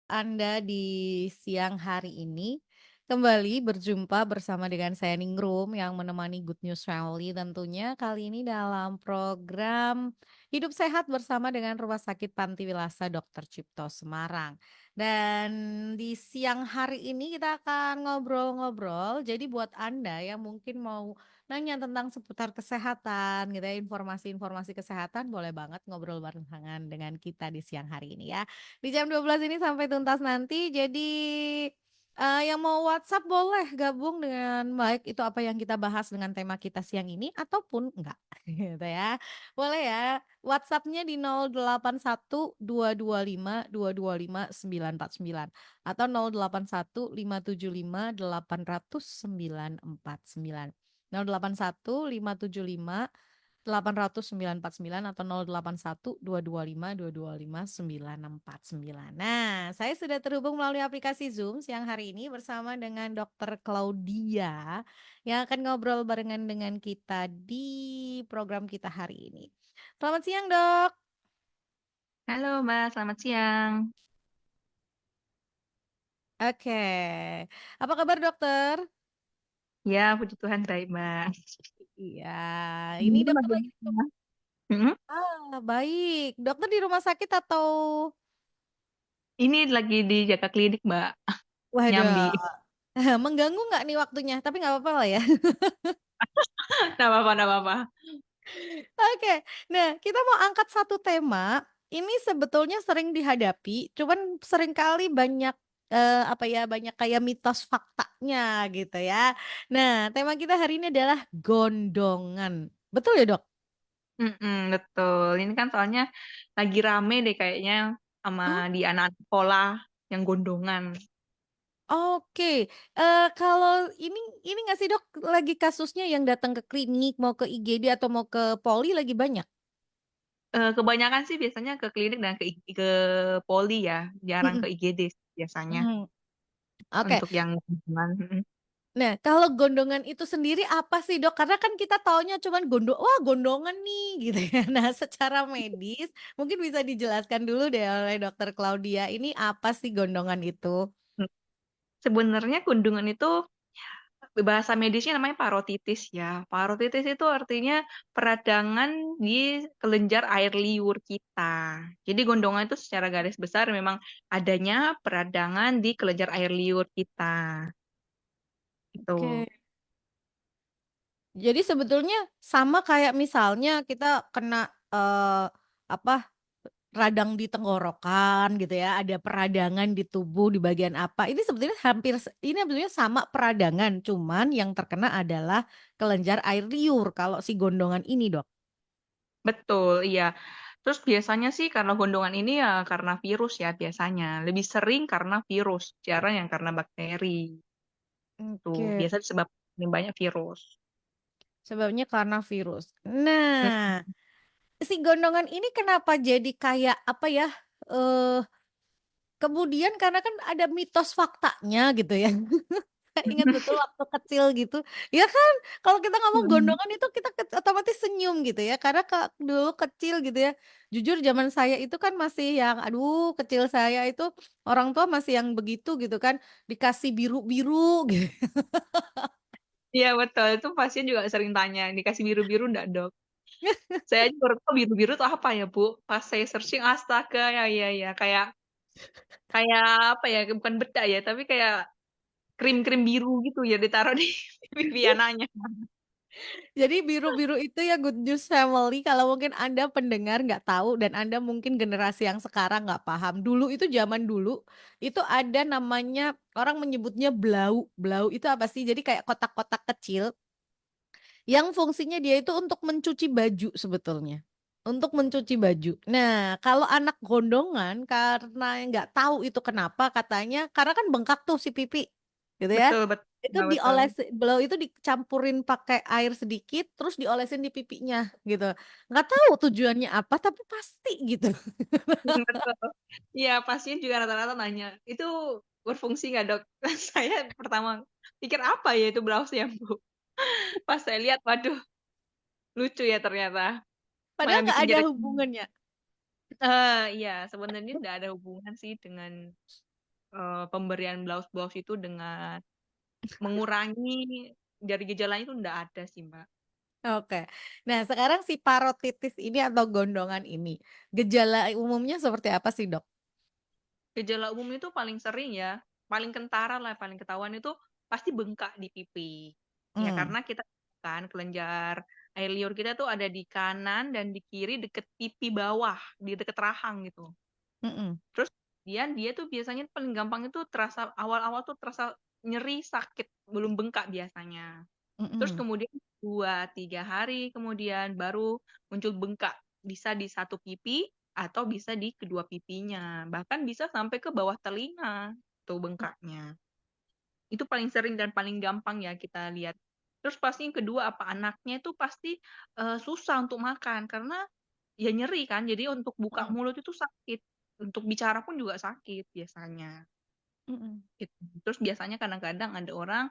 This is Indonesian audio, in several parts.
Anda di siang hari ini. Kembali berjumpa bersama dengan saya Ningrum yang menemani Good News Family tentunya kali ini dalam program Hidup Sehat bersama dengan Rumah Sakit Panti Wilasa Dr. Cipto Semarang. Dan di siang hari ini kita akan ngobrol-ngobrol. Jadi buat Anda yang mungkin mau nanya tentang seputar kesehatan gitu ya, informasi-informasi kesehatan boleh banget ngobrol barengan dengan kita di siang hari ini ya. Di jam 12 ini sampai tuntas nanti. Jadi, yang mau WhatsApp boleh gabung dengan baik itu apa yang kita bahas dengan tema kita siang ini ataupun enggak, gitu ya. Boleh ya, WhatsApp-nya di 081225225949 atau 081575800949. 081575800949 atau 081225225949. Nah, saya sudah terhubung melalui aplikasi Zoom siang hari ini bersama dengan Dokter Claudia yang akan ngobrol barengan dengan kita di program kita hari ini. Selamat siang, Dok. Halo Mbak, selamat siang. Oke. Apa kabar, Dokter? Ya, puji Tuhan baik Mbak. Iya, ini Ini dokter lagi bagaimana? Mhm. baik. Dokter di rumah sakit atau Ini lagi di Jaka Klinik Mbak, waduh, nyambi. mengganggu nggak nih waktunya? Tapi nggak apa-apa lah ya. Nggak apa-apa, nggak apa-apa. Oke. Nah, kita mau angkat satu tema, ini sebetulnya sering dihadapi, cuman seringkali banyak, apa ya, banyak kayak mitos faktanya gitu ya. Nah, tema kita hari ini adalah gondongan. Betul ya, Dok? Betul. Ini kan soalnya lagi rame deh kayaknya sama Oh, di anak sekolah yang gondongan. oke. Kalau ini nggak sih, Dok, lagi kasusnya yang datang ke klinik, mau ke IGD atau mau ke Poli lagi banyak? Kebanyakan sih biasanya ke klinik dan ke poli ya, jarang ke Mhm, IGD biasanya mmm, oke. untuk yang gondongan. Nah, kalau gondongan itu sendiri apa sih, Dok? Karena kan kita taunya cuman wah gondongan nih gitu ya. Nah, secara medis mungkin bisa dijelaskan dulu deh oleh Dokter Claudia, ini apa sih gondongan itu? Sebenarnya gondongan itu bahasa medisnya namanya parotitis ya. Parotitis itu artinya peradangan di kelenjar air liur kita. Jadi gondongan itu secara garis besar memang adanya peradangan di kelenjar air liur kita. Itu. Oke. Jadi sebetulnya sama kayak misalnya kita kena, apa, radang di tenggorokan gitu ya, ada peradangan di tubuh di bagian apa, ini sebetulnya ini sebetulnya sama peradangan, cuman yang terkena adalah kelenjar air liur kalau si gondongan ini, Dok? Betul, iya. Terus biasanya sih karena gondongan ini ya karena virus ya biasanya. Lebih sering karena virus, jarang yang karena bakteri. Tuh, Oke, biasa disebabkan banyak virus. sebabnya karena virus. Nah, si gondongan ini kenapa jadi kayak apa ya, eee, kemudian karena kan ada mitos faktanya gitu ya. Saya ingat betul waktu kecil gitu, ya kan kalau kita ngomong gondongan itu kita otomatis senyum gitu ya karena dulu kecil gitu ya, jujur zaman saya itu kan masih yang aduh kecil saya itu orang tua masih yang begitu gitu kan, dikasih biru-biru gitu. Iya betul, itu pasien juga sering tanya, "Dikasih biru-biru nggak, Dok?" Saya aja baru tahu biru-biru itu apa ya, Bu. Pas saya searching, astaga, ya ya ya, kayak kayak apa ya, bukan bedak ya, tapi kayak krim-krim biru gitu ya ditaruh di pipi anaknya. Jadi biru-biru itu ya Good News Family kalau mungkin Anda pendengar nggak tahu dan Anda mungkin generasi yang sekarang nggak paham. Dulu itu zaman dulu, itu ada namanya orang menyebutnya blau. Blau itu apa sih? Jadi kayak kotak-kotak kecil yang fungsinya dia itu untuk mencuci baju sebetulnya. Untuk mencuci baju. Nah, kalau anak gondongan karena nggak tahu itu kenapa katanya karena kan bengkak tuh si pipi, gitu ya. Betul betul, Itu Mbak, betul. beliau itu dicampurin pakai air sedikit, terus diolesin di pipinya, gitu. Nggak tahu tujuannya apa, tapi pasti gitu. Betul. Iya, pasien juga rata-rata nanya, "Itu berfungsi nggak, Dok?" Saya pertama pikir, "Apa ya itu blouse ya, Bu?" Pas saya lihat, waduh, lucu ya ternyata. Padahal Malah nggak bikin ada jadi hubungannya. iya, sebenarnya nggak ada hubungan sih dengan pemberian blaus-blaus itu dengan mengurangi dari gejalanya itu nggak ada sih, Mbak. Oke. Nah, sekarang si parotitis ini atau gondongan ini, gejala umumnya seperti apa sih, Dok? Gejala umum itu paling sering ya, paling kentara lah, paling ketahuan itu pasti bengkak di pipi. Ya Mmm, karena kita kan kelenjar air liur kita tuh ada di kanan dan di kiri deket pipi bawah, di deket rahang gitu. mhm, Terus kemudian dia tuh biasanya paling gampang itu terasa awal-awal tuh terasa nyeri, sakit, belum bengkak biasanya. Terus mhm, kemudian 2 3 hari kemudian baru muncul bengkak, bisa di satu pipi atau bisa di kedua pipinya, bahkan bisa sampai ke bawah telinga tuh mhm, bengkaknya. Itu paling sering dan paling gampang ya kita lihat. Terus pasti yang kedua apa, anaknya itu pasti, susah untuk makan karena ya nyeri kan, jadi untuk buka mhm, mulut itu sakit, untuk bicara pun juga sakit biasanya, mhm, gitu. Terus biasanya kadang-kadang ada orang,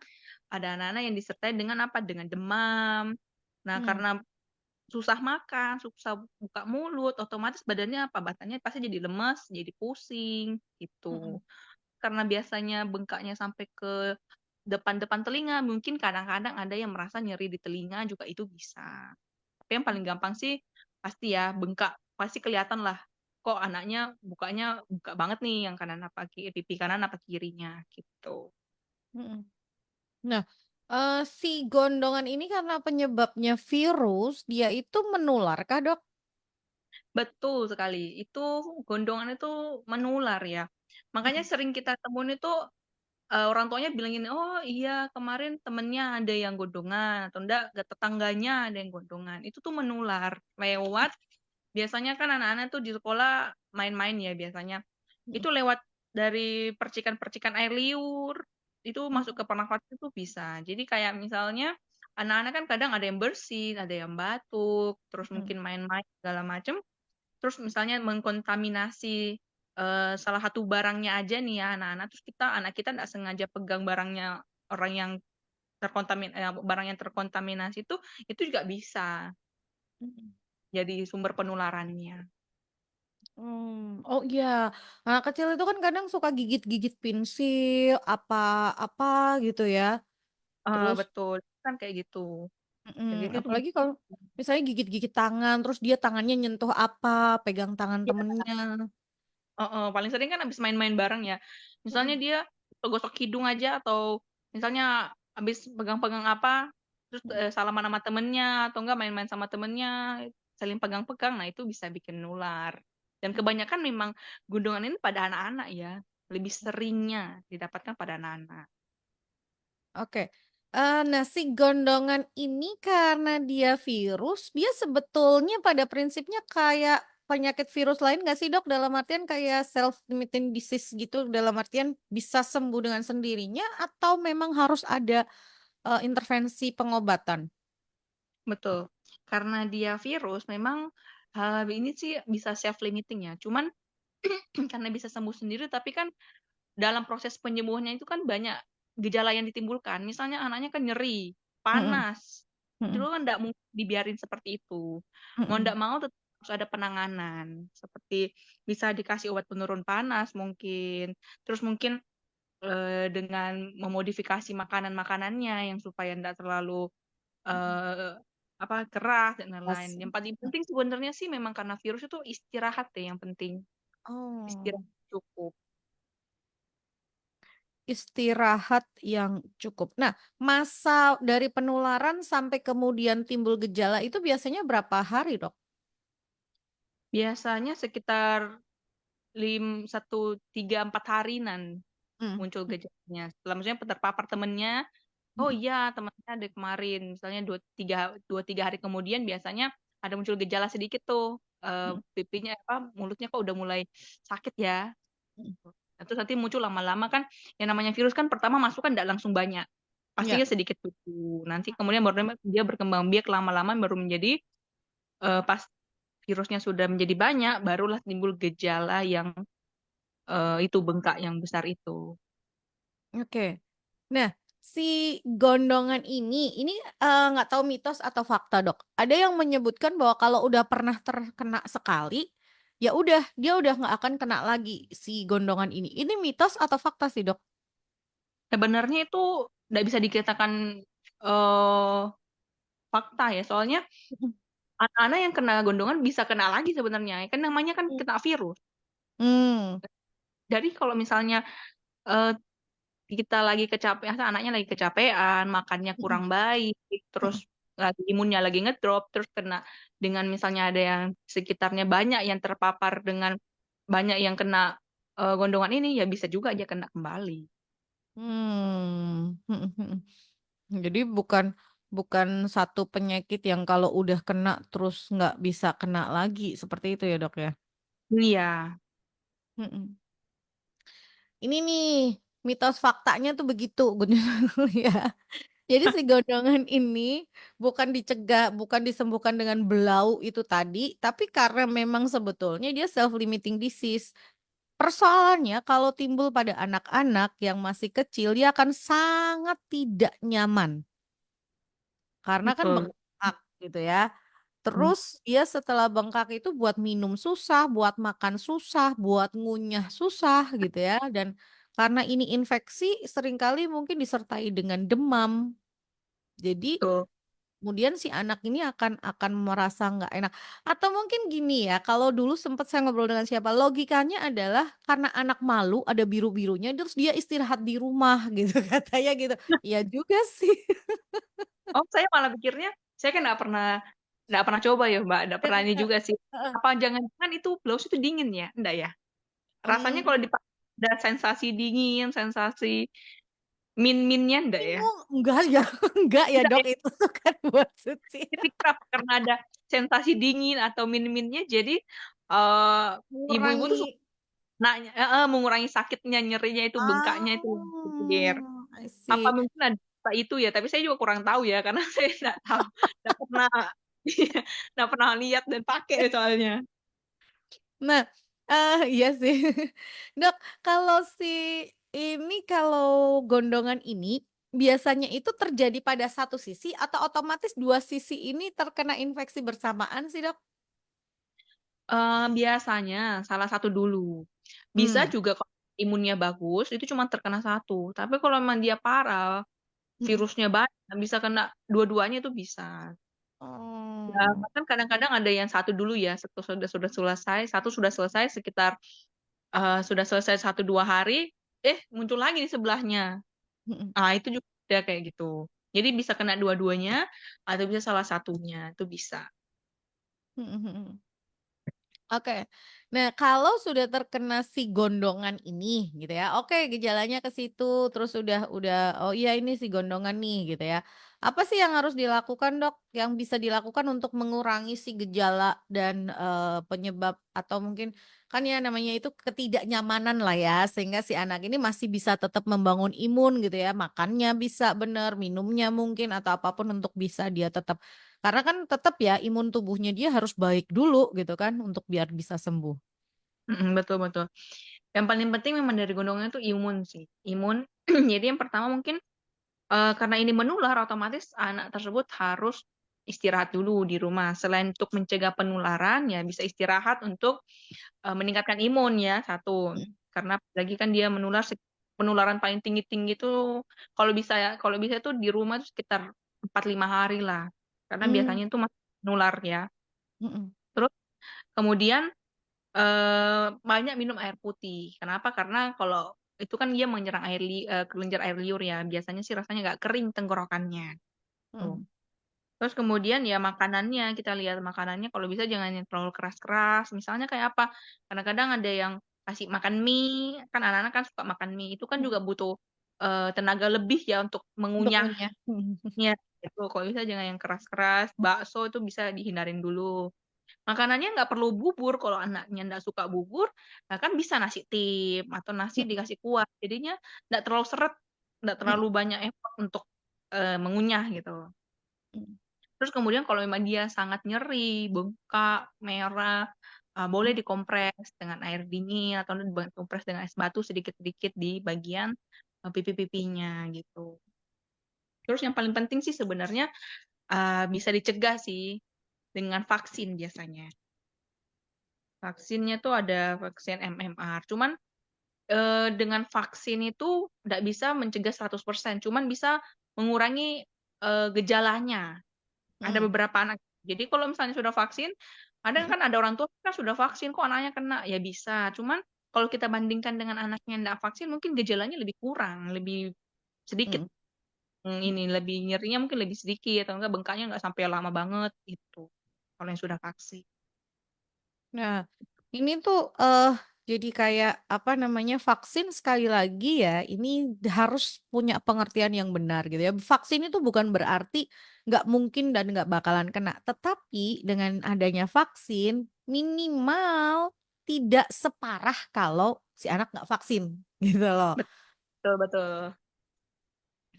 ada anak-anak yang disertai dengan apa, dengan demam. Nah, mmm, karena susah makan, susah buka mulut, otomatis badannya apa, badannya pasti jadi lemes, jadi pusing, gitu. mhm, Karena biasanya bengkaknya sampai ke depan-depan telinga, mungkin kadang-kadang ada yang merasa nyeri di telinga juga itu bisa. Tapi yang paling gampang sih pasti ya bengkak, pasti kelihatan lah, kok anaknya bukanya buka banget nih yang kanan apa pipi kanan apa kirinya, gitu. mhm. Nah, si gondongan ini karena penyebabnya virus, dia itu menular kah, Dok? Betul sekali, itu gondongan itu menular ya. Makanya Mhm, sering kita temuin itu, orang tuanya bilangin, "Oh iya kemarin temennya ada yang gondongan," atau enggak, tetangganya ada yang gondongan. Itu tuh menular lewat biasanya kan anak-anak tuh di sekolah main-main ya biasanya. mhm, Itu lewat dari percikan-percikan air liur, itu masuk mmm, ke pernafasan itu bisa. Jadi kayak misalnya anak-anak kan kadang ada yang bersin, ada yang batuk, terus mhm, mungkin main-main segala macem. Terus misalnya mengkontaminasi, salah satu barangnya aja nih ya anak-anak, terus anak kita nggak sengaja pegang barangnya orang yang barang yang terkontaminasi itu juga bisa mhm. jadi sumber penularannya. Oh iya, anak kecil itu kan kadang suka gigit-gigit pensil, apa-apa gitu ya. Terus Betul, kan kayak gitu. Kayak gitu itu apalagi kalau misalnya gigit-gigit tangan, terus dia tangannya nyentuh apa, pegang tangan iya, temennya. heeh, paling sering kan habis main-main bareng ya. Misalnya Mhm, dia gosok hidung aja atau misalnya habis pegang-pegang apa, terus, mhm, salaman sama temennya atau enggak main-main sama temennya, saling pegang-pegang, nah itu bisa bikin nular. Dan mhm, kebanyakan memang gundukan ini pada anak-anak ya, lebih seringnya didapatkan pada anak-anak. oke. Nah si gondongan ini karena dia virus, dia sebetulnya pada prinsipnya kayak penyakit virus lain nggak sih, Dok? Dalam artian kayak self limiting disease gitu, dalam artian bisa sembuh dengan sendirinya atau memang harus ada, intervensi pengobatan? Betul, karena dia virus memang, ini sih bisa self limiting ya, cuman karena bisa sembuh sendiri tapi kan dalam proses penyembuhannya itu kan banyak gejala yang ditimbulkan, misalnya anaknya kan nyeri, Mhm, panas, itu mhm, kan nggak mungkin dibiarin seperti itu. Mau mhm, nggak mau tetap harus ada penanganan, seperti bisa dikasih obat penurun panas mungkin, terus mungkin, dengan memodifikasi makanan-makanannya yang supaya nggak terlalu, mhm. eee, apa, keras dan lain-lain. Pas Yang paling penting sebenarnya sih memang karena virus itu istirahat deh yang penting, oh. istirahat cukup. Istirahat yang cukup. Nah, masa dari penularan sampai kemudian timbul gejala itu biasanya berapa hari, Dok? Biasanya sekitar 1, 3, 4 harian Mmm, muncul mhm, gejalanya. Setelah maksudnya terpapar temennya, "Oh mhm, iya temennya ada kemarin." Misalnya 2, 3 hari kemudian biasanya ada muncul gejala sedikit tuh, mhm, pipinya apa, mulutnya kok udah mulai sakit ya. mhm. Nah terus nanti muncul lama-lama kan yang namanya virus kan pertama masuk kan nggak langsung banyak, Iya, pastinya sedikit dulu. Nanti kemudian baru dia berkembang biak lama-lama baru menjadi, pas virusnya sudah menjadi banyak, barulah timbul gejala yang, itu bengkak yang besar itu. oke. Nah, si gondongan ini, nggak tahu mitos atau fakta, Dok. Ada yang menyebutkan bahwa kalau udah pernah terkena sekali, ya udah dia udah nggak akan kena lagi si gondongan ini. Ini mitos atau fakta sih, Dok? Sebenarnya itu nggak bisa dikatakan eh fakta ya, soalnya Mhm. anak-anak yang kena gondongan bisa kena lagi sebenarnya. Kan namanya kan Mmm. kena virus. Mmm, Jadi kalau misalnya eh, kita lagi kecapean, anaknya lagi kecapean, makannya mhm kurang baik, terus mhm. lagi imunnya lagi ngedrop, terus kena dengan misalnya ada yang sekitarnya banyak yang terpapar dengan banyak yang kena gondongan ini, ya bisa juga aja kena kembali. Mhm mhm. Jadi bukan bukan satu penyakit yang kalau udah kena terus nggak bisa kena lagi, seperti itu ya, Dok, ya? Iya, Mhm. Ini nih, mitos faktanya tuh begitu ya. Jadi si gondongan ini bukan dicegah, bukan disembuhkan dengan belau itu tadi, tapi karena memang sebetulnya dia self limiting disease. Persoalannya kalau timbul pada anak-anak yang masih kecil, dia akan sangat tidak nyaman karena kan betul. bengkak gitu ya. Hmm, Terus dia setelah bengkak itu buat minum susah, buat makan susah, buat ngunyah susah gitu ya, dan karena ini infeksi seringkali mungkin disertai dengan demam. Jadi betul. kemudian si anak ini akan merasa nggak enak. Atau mungkin gini ya, kalau dulu sempat saya ngobrol dengan siapa, logikanya adalah karena anak malu ada biru-birunya terus dia istirahat di rumah gitu katanya gitu. Iya juga sih. Oh, saya malah pikirnya, saya kan nggak pernah coba ya, Mbak, nggak pernah ini juga sih. Heeh. Apa jangan-jangan itu blaus itu dingin ya? Enggak ya? Rasanya Mmm, kalau ada sensasi dingin, sensasi min-minnya enggak ya? enggak ya enggak ya Enggak Dok, ya? itu tuh kan buat suci. Saya pikir apa karena ada sensasi dingin atau min-minnya jadi, eee, ibu-ibu Mengurangi tuh nanya heeh, mengurangi sakitnya, nyerinya itu, bengkaknya itu loh, aku pikir. I Apa see. mungkin ada itu ya, tapi saya juga kurang tahu ya, karena saya nggak tahu, nggak pernah iya, nggak pernah lihat dan pakai soalnya. Nah, iya sih. Dok, kalau kalau gondongan ini, biasanya itu terjadi pada satu sisi atau otomatis 2 sisi ini terkena infeksi bersamaan sih, Dok? Biasanya salah satu dulu. Bisa Mmm, juga kalau imunnya bagus, itu cuma terkena satu, tapi kalau memang dia parah, mhm. virusnya banyak, bisa kena dua-duanya itu bisa. Ya, Oh, bahkan kadang-kadang ada yang satu dulu ya, sudah selesai, satu sudah selesai sekitar, sudah selesai 1, 2 hari, muncul lagi di sebelahnya. mhm, Ah, itu juga ada kayak gitu. Jadi bisa kena dua-duanya atau bisa salah satunya, itu bisa. mhm mhm. Oke. Nah, kalau sudah terkena si gondongan ini gitu ya, oke gejalanya ke situ, terus udah, "Oh iya ini si gondongan nih," gitu ya. Apa sih yang harus dilakukan, Dok? Yang bisa dilakukan untuk mengurangi si gejala dan, penyebab atau mungkin kan ya namanya itu ketidaknyamanan lah ya, sehingga si anak ini masih bisa tetap membangun imun gitu ya, makannya bisa bener, minumnya mungkin atau apapun untuk bisa dia tetap karena kan tetap ya imun tubuhnya dia harus baik dulu gitu kan untuk biar bisa sembuh. Mhm, betul betul. Yang paling penting memang dari gondongan itu imun sih, imun. Jadi yang pertama mungkin, karena ini menular otomatis anak tersebut harus istirahat dulu di rumah. Selain untuk mencegah penularan, ya bisa istirahat untuk, meningkatkan imun ya, satu. Mhm Karena apalagi kan dia penularan paling tinggi-tinggi itu kalau bisa itu di rumah itu sekitar 4, 5 hari lah, karena mmm, biasanya itu masih menular ya. mhm Terus kemudian banyak minum air putih. Kenapa? Karena kalau itu kan dia menyerang kelenjar air liur ya, biasanya sih rasanya nggak kering tenggorokannya, tuh. mhm Terus kemudian ya makanannya, kita lihat makanannya kalau bisa jangan yang terlalu keras-keras, misalnya kayak apa, kadang-kadang ada yang kasih makan mie, kan anak-anak kan suka makan mie, itu kan mhm, juga butuh, tenaga lebih ya untuk untuk mengunyahnya, ngunyah, mhm gitu. Kalau bisa jangan yang keras-keras, bakso itu bisa dihindarin dulu. Makanannya nggak perlu bubur, kalau anaknya nggak suka bubur, nah kan bisa nasi tim atau nasi mhm dikasih kuah, jadinya nggak terlalu seret, nggak mhm terlalu banyak effort untuk, mengunyah gitu. mhm Terus kemudian kalau memang dia sangat nyeri, bengkak, merah, boleh mhm dikompres dengan air dingin atau dikompres dengan es batu sedikit-sedikit di bagian, pipi-pipinya gitu. Terus yang paling penting sih sebenarnya, bisa dicegah sih dengan vaksin biasanya. Vaksinnya tuh ada vaksin MMR, cuman, dengan vaksin itu nggak bisa mencegah 100%, cuman bisa mengurangi, gejalanya. Ada Mhm, beberapa anak jadi kalau misalnya sudah vaksin, kadang mhm, kan ada orang tua kan sudah vaksin kok anaknya kena, ya bisa, cuman kalau kita bandingkan dengan anak yang nggak vaksin mungkin gejalanya lebih kurang, lebih sedikit, mhm. ini, lebih nyerinya mungkin lebih sedikit atau enggak bengkaknya nggak sampai lama banget gitu, kalau yang sudah vaksin. Nah, ini tuh, jadi kayak, apa namanya, vaksin sekali lagi ya, ini harus punya pengertian yang benar gitu ya. Vaksin itu bukan berarti nggak mungkin dan nggak bakalan kena, tetapi dengan adanya vaksin, minimal tidak separah kalau si anak nggak vaksin, gitu loh. Betul betul.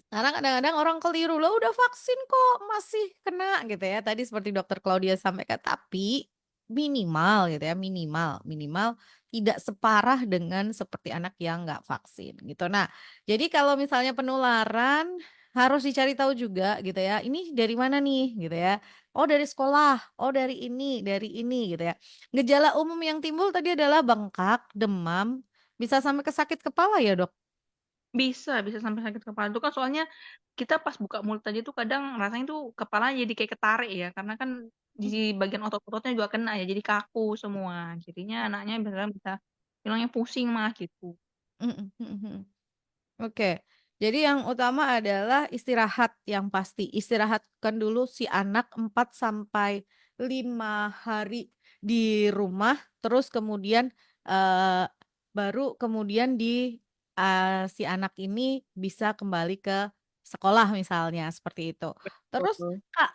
Karena kadang-kadang orang keliru, "Lah udah vaksin kok masih kena," gitu ya. Tadi seperti Dokter Claudia sampaikan, tapi minimal gitu ya, minimal minimal tidak separah dengan seperti anak yang nggak vaksin gitu. Nah, jadi kalau misalnya penularan harus dicari tahu juga gitu ya, ini dari mana nih gitu ya. Oh dari sekolah, oh dari ini gitu ya. Gejala umum yang timbul tadi adalah bengkak, demam, bisa sampai ke sakit kepala ya, Dok? Bisa bisa sampai sakit kepala itu kan soalnya kita pas buka mulut aja tuh kadang rasanya tuh kepalanya jadi kayak ketarik ya, karena kan Mhm di bagian otot-ototnya juga kena ya, jadi kaku semua. Jadinya anaknya beneran bisa bilangnya pusing mah gitu. mhm mhm mhm. Oke. Jadi yang utama adalah istirahat yang pasti. Istirahatkan dulu si anak 4 sampai 5 hari di rumah, terus kemudian, eee, baru kemudian si anak ini bisa kembali ke sekolah misalnya, seperti itu. Terus, Betul. Kak,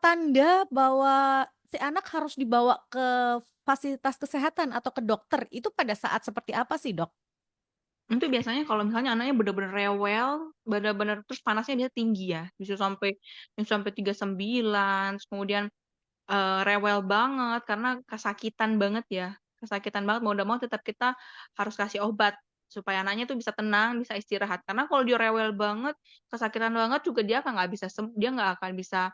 tanda bahwa si anak harus dibawa ke fasilitas kesehatan atau ke dokter, itu pada saat seperti apa sih, Dok? Itu biasanya kalau misalnya anaknya bener-bener rewel, bener-bener terus panasnya dia tinggi ya, bisa sampai 39, terus kemudian, rewel banget karena kesakitan banget ya, kesakitan banget mau nggak mau tetap kita harus kasih obat, supaya anaknya tuh bisa tenang, bisa istirahat. Karena kalau dia rewel banget, kesakitan banget juga dia nggak akan bisa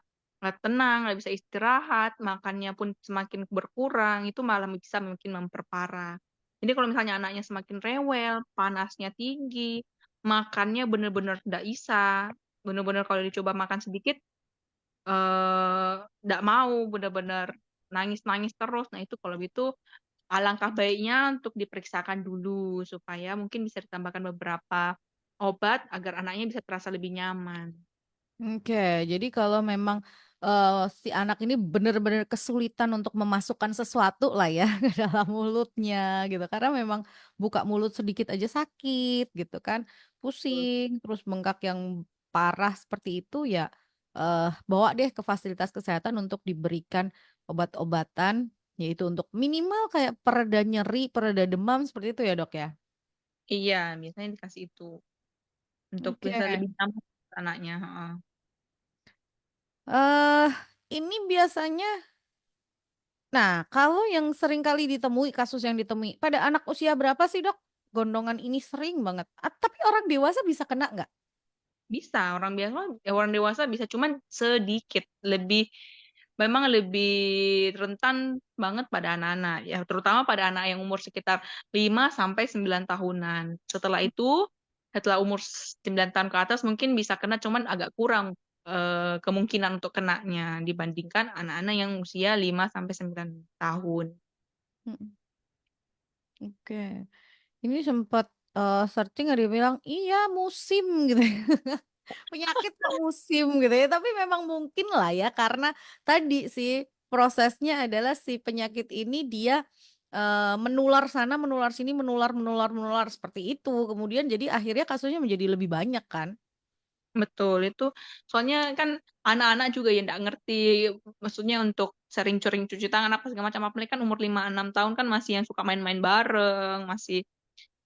tenang, nggak bisa istirahat, makannya pun semakin berkurang, itu malah bisa mungkin memperparah. Jadi kalau misalnya anaknya semakin rewel, panasnya tinggi, makannya bener-bener nggak bisa, bener-bener kalau dicoba makan sedikit, nggak mau, bener-bener nangis-nangis terus. Nah itu kalau gitu alangkah baiknya untuk diperiksakan dulu, supaya mungkin bisa ditambahkan beberapa obat agar anaknya bisa terasa lebih nyaman. Oke, jadi kalau memang, si anak ini benar-benar kesulitan untuk memasukkan sesuatu lah ya ke dalam mulutnya gitu, karena memang buka mulut sedikit aja sakit gitu kan, Betul. pusing, terus bengkak yang parah seperti itu ya, bawa deh ke fasilitas kesehatan untuk diberikan obat-obatan, yaitu untuk minimal kayak pereda nyeri, pereda demam seperti itu ya, Dok, ya? Iya, biasanya dikasih itu, untuk bisa Oke, lebih nyaman anaknya, heeh. eee, ini biasanya. Nah, kalau yang sering kali ditemui, kasus yang ditemui, pada anak usia berapa sih, Dok? Gondongan ini sering banget, tapi orang dewasa bisa kena nggak? Bisa, orang dewasa bisa, cuman sedikit, memang lebih rentan banget pada anak-anak, ya terutama pada anak yang umur sekitar 5 sampai 9 tahunan. Setelah umur 9 tahun ke atas mungkin bisa kena, cuman agak kurang, kemungkinan untuk kenanya dibandingkan anak-anak yang usia 5 sampai 9 tahun. Mhm, oke. Ini sempat, searching ada yang bilang, "Iya musim," gitu ya, penyakit kok musim gitu ya, tapi memang mungkin lah ya karena tadi sih, prosesnya adalah si penyakit ini dia, menular sana, menular sini, menular menular menular seperti itu, kemudian jadi akhirnya kasusnya menjadi lebih banyak kan? Betul, itu soalnya kan anak-anak juga ya nggak ngerti, maksudnya untuk sering cuci tangan apa segala macam, apalagi kan umur 5 6 tahun kan masih yang suka main-main bareng, masih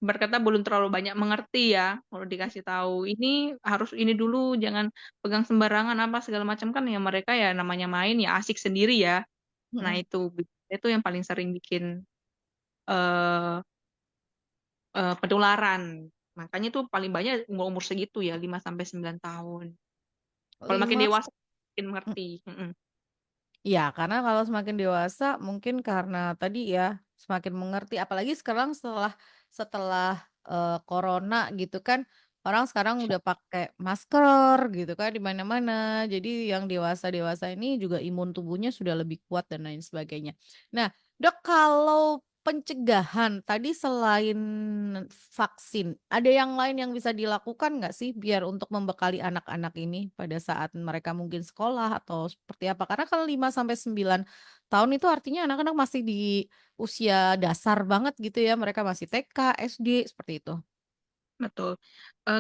ibarat kata belum terlalu banyak mengerti ya, kalau dikasih tahu, "Ini harus ini dulu, jangan pegang sembarangan," apa segala macam, kan ya mereka ya namanya main ya asik sendiri ya. Nah Mhm. itu yang paling sering bikin, eee penularan. Makanya tuh paling banyak umur-umur segitu ya, 5 sampai 9 tahun. Kalau makin 5 dewasa makin mengerti, mhm. Iya, karena kalau semakin dewasa mungkin karena tadi ya, semakin mengerti apalagi sekarang setelah setelah, corona gitu kan, orang sekarang udah pakai masker gitu kan di mana-mana. Jadi yang dewasa-dewasa ini juga imun tubuhnya sudah lebih kuat dan lain sebagainya. Nah, Dok, kalau pencegahan tadi selain vaksin, ada yang lain yang bisa dilakukan nggak sih biar untuk membekali anak-anak ini pada saat mereka mungkin sekolah atau seperti apa? Karena kalau 5 sampai 9 tahun itu artinya anak-anak masih di usia dasar banget gitu ya, mereka masih TK, SD, seperti itu. Betul,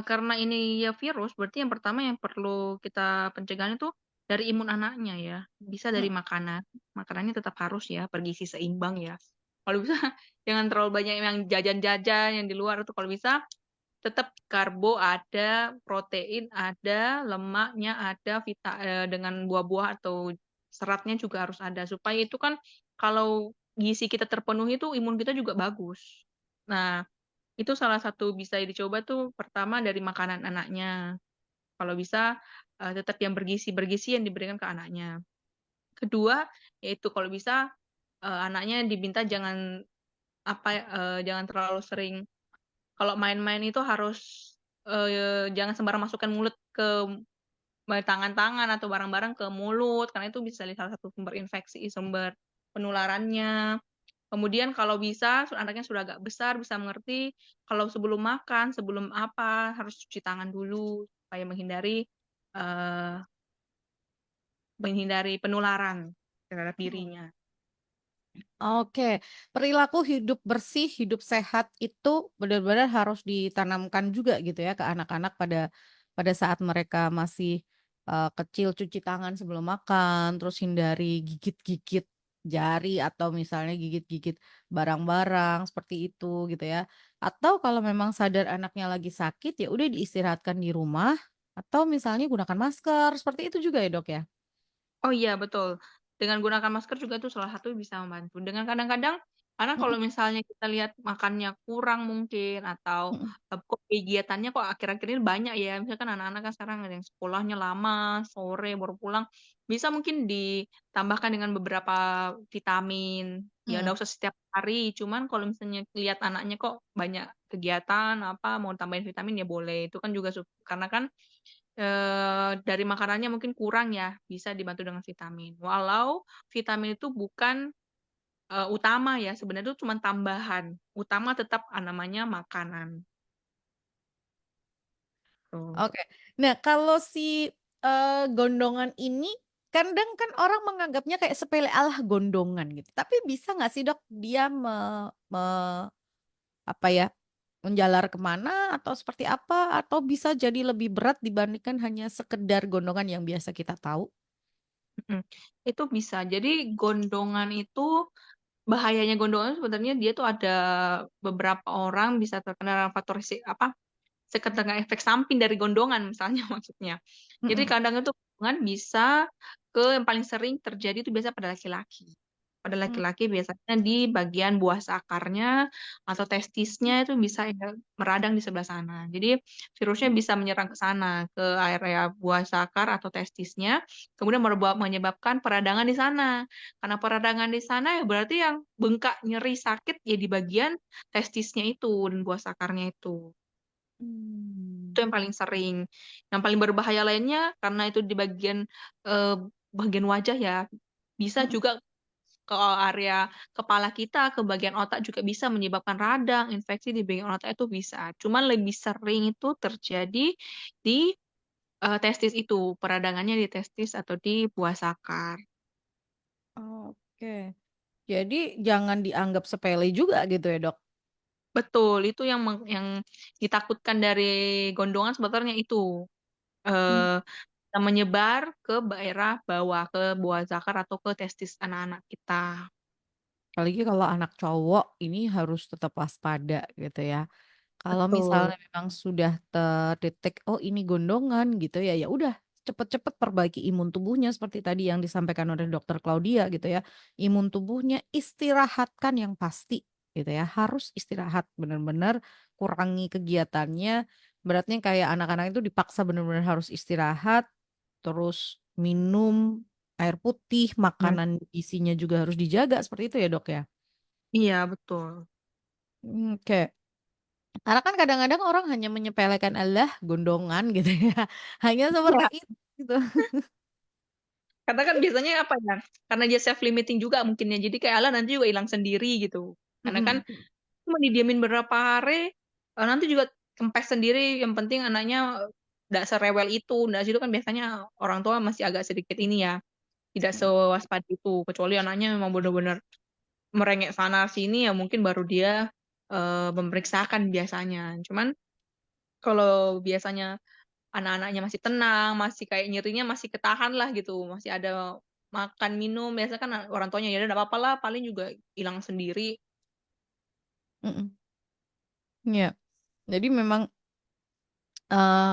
karena ini ya virus, berarti yang pertama yang perlu kita pencegahan itu dari imun anaknya ya, bisa dari Mhm. makanan, makanannya tetap harus ya bergizi seimbang ya. Kalau bisa jangan terlalu banyak yang jajan-jajan yang di luar itu, kalau bisa tetap karbo ada, protein ada, lemaknya ada, dengan buah-buah atau seratnya juga harus ada, supaya itu kan kalau gizi kita terpenuhi itu imun kita juga bagus. Nah, itu salah satu bisa dicoba tuh pertama dari makanan anaknya, kalau bisa, tetap yang bergizi-bergizi yang diberikan ke anaknya. Kedua, yaitu kalau bisa, anaknya diminta jangan jangan terlalu sering kalau main-main itu harus, jangan sembarang masukkan mulut ke tangan-tangan atau barang-barang ke mulut, karena itu bisa jadi salah satu sumber infeksi, sumber penularannya. Kemudian kalau bisa anaknya sudah agak besar, bisa mengerti, kalau sebelum makan, sebelum apa, harus cuci tangan dulu supaya eee, menghindari penularan terhadap Mhm. dirinya. Oke, perilaku hidup bersih, hidup sehat itu benar-benar harus ditanamkan juga gitu ya ke anak-anak pada pada saat mereka masih, kecil, cuci tangan sebelum makan, terus hindari gigit-gigit jari atau misalnya gigit-gigit barang-barang seperti itu gitu ya. Atau kalau memang sadar anaknya lagi sakit, ya udah diistirahatkan di rumah atau misalnya gunakan masker, seperti itu juga ya, Dok, ya? Oh iya betul, dengan gunakan masker juga tuh salah satu bisa membantu. Dengan kadang-kadang karena Mhm kalau misalnya kita lihat makannya kurang mungkin atau, mhm. kok kegiatannya kok akhir-akhir ini banyak ya, misalkan anak-anak kan sekarang ada yang sekolahnya lama, sore baru pulang, bisa mungkin ditambahkan dengan beberapa vitamin, ya Mhm. nggak usah setiap hari, cuman kalau misalnya lihat anaknya kok banyak kegiatan, apa, mau tambahin vitamin ya boleh, itu kan juga karena kan dari makanannya mungkin kurang ya, bisa dibantu dengan vitamin. Walau vitamin itu bukan, utama ya, sebenarnya itu cuman tambahan, utama tetap, namanya makanan, tuh. Oke. Nah, kalau si, gondongan ini kadang kan orang menganggapnya kayak sepele, "Alah gondongan," gitu. Tapi bisa nggak sih, Dok, dia me apa ya, menjalar ke mana atau seperti apa? Atau bisa jadi lebih berat dibandingkan hanya sekedar gondongan yang biasa kita tahu? Mhm, itu bisa. Jadi gondongan itu bahayanya gondongan sebenarnya dia tuh ada beberapa orang bisa terkena faktor terkena efek samping dari gondongan misalnya maksudnya. Jadi Mhm kadang itu gondongan bisa yang paling sering terjadi itu biasa pada laki-laki. Pada mhm. laki-laki biasanya di bagian buah sakarnya atau testisnya itu bisa ya meradang di sebelah sana. Jadi virusnya bisa menyerang ke sana, ke area buah sakar atau testisnya, kemudian menyebabkan peradangan di sana. Karena peradangan di sana ya berarti yang bengkak, nyeri, sakit ya di bagian testisnya itu dan buah sakarnya itu. Mmm. Itu yang paling sering. Yang paling berbahaya lainnya karena itu di eee, bagian wajah ya, bisa Mhm. juga ke area kepala kita, ke bagian otak juga bisa menyebabkan radang, infeksi di bagian otak itu bisa. Cuman lebih sering itu terjadi di, testis itu, peradangannya di testis atau di buah sakar. Oke. Jadi jangan dianggap sepele juga gitu ya, Dok? Betul, itu yang ditakutkan dari gondongan sebenarnya itu, Mmm. eee yang menyebar ke daerah bawah, ke buah zakar atau ke testis anak-anak kita. Apalagi kalau anak cowok ini harus tetap waspada gitu ya. Kalau Betul. misalnya memang sudah terdetek, oh ini gondongan gitu ya, ya udah cepet-cepet perbaiki imun tubuhnya seperti tadi yang disampaikan oleh Dokter Claudia gitu ya. Imun tubuhnya istirahatkan yang pasti gitu ya, harus istirahat benar-benar kurangi kegiatannya. Beratnya kayak anak-anak itu dipaksa benar-benar harus istirahat, terus minum. air putih, Mmm, makanan isinya juga harus dijaga, seperti itu ya, Dok, ya? iya betul. Oke. Karena kan kadang-kadang orang hanya menyepelekan, "Alah gondongan," gitu ya, hanya seperti Iya, itu, gitu. karena kan biasanya apa ya, karena dia self limiting juga mungkin ya, jadi kayak, "Alah nanti juga hilang sendiri," gitu. Karena kan Mhm. cuma didiamin berapa hari, nanti juga kempes sendiri, yang penting anaknya nggak serewel itu, nggak situ kan biasanya orang tua masih agak sedikit ini ya, tidak Mhm. sewaspada itu, kecuali anaknya memang bener-bener merengek sana sini ya mungkin baru dia, memeriksakan biasanya. Cuman kalau biasanya anak-anaknya masih tenang, masih kayak nyerinya masih ketahan lah gitu, masih ada makan, minum, biasanya kan orang tuanya, "Ya udah nggak apa-apa lah, paling juga hilang sendiri." Mhm. Iya. Jadi memang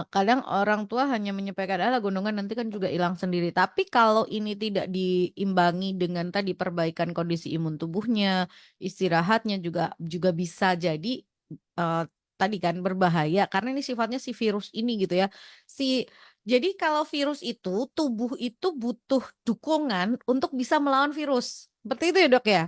kadang orang tua hanya menyampaikan, "Alah gendongan nanti kan juga hilang sendiri." Tapi kalau ini tidak diimbangi dengan tadi perbaikan kondisi imun tubuhnya, istirahatnya juga juga bisa jadi, tadi kan berbahaya karena ini sifatnya si virus ini gitu ya. Jadi kalau virus itu, tubuh itu butuh dukungan untuk bisa melawan virus. Seperti itu ya, Dok, ya?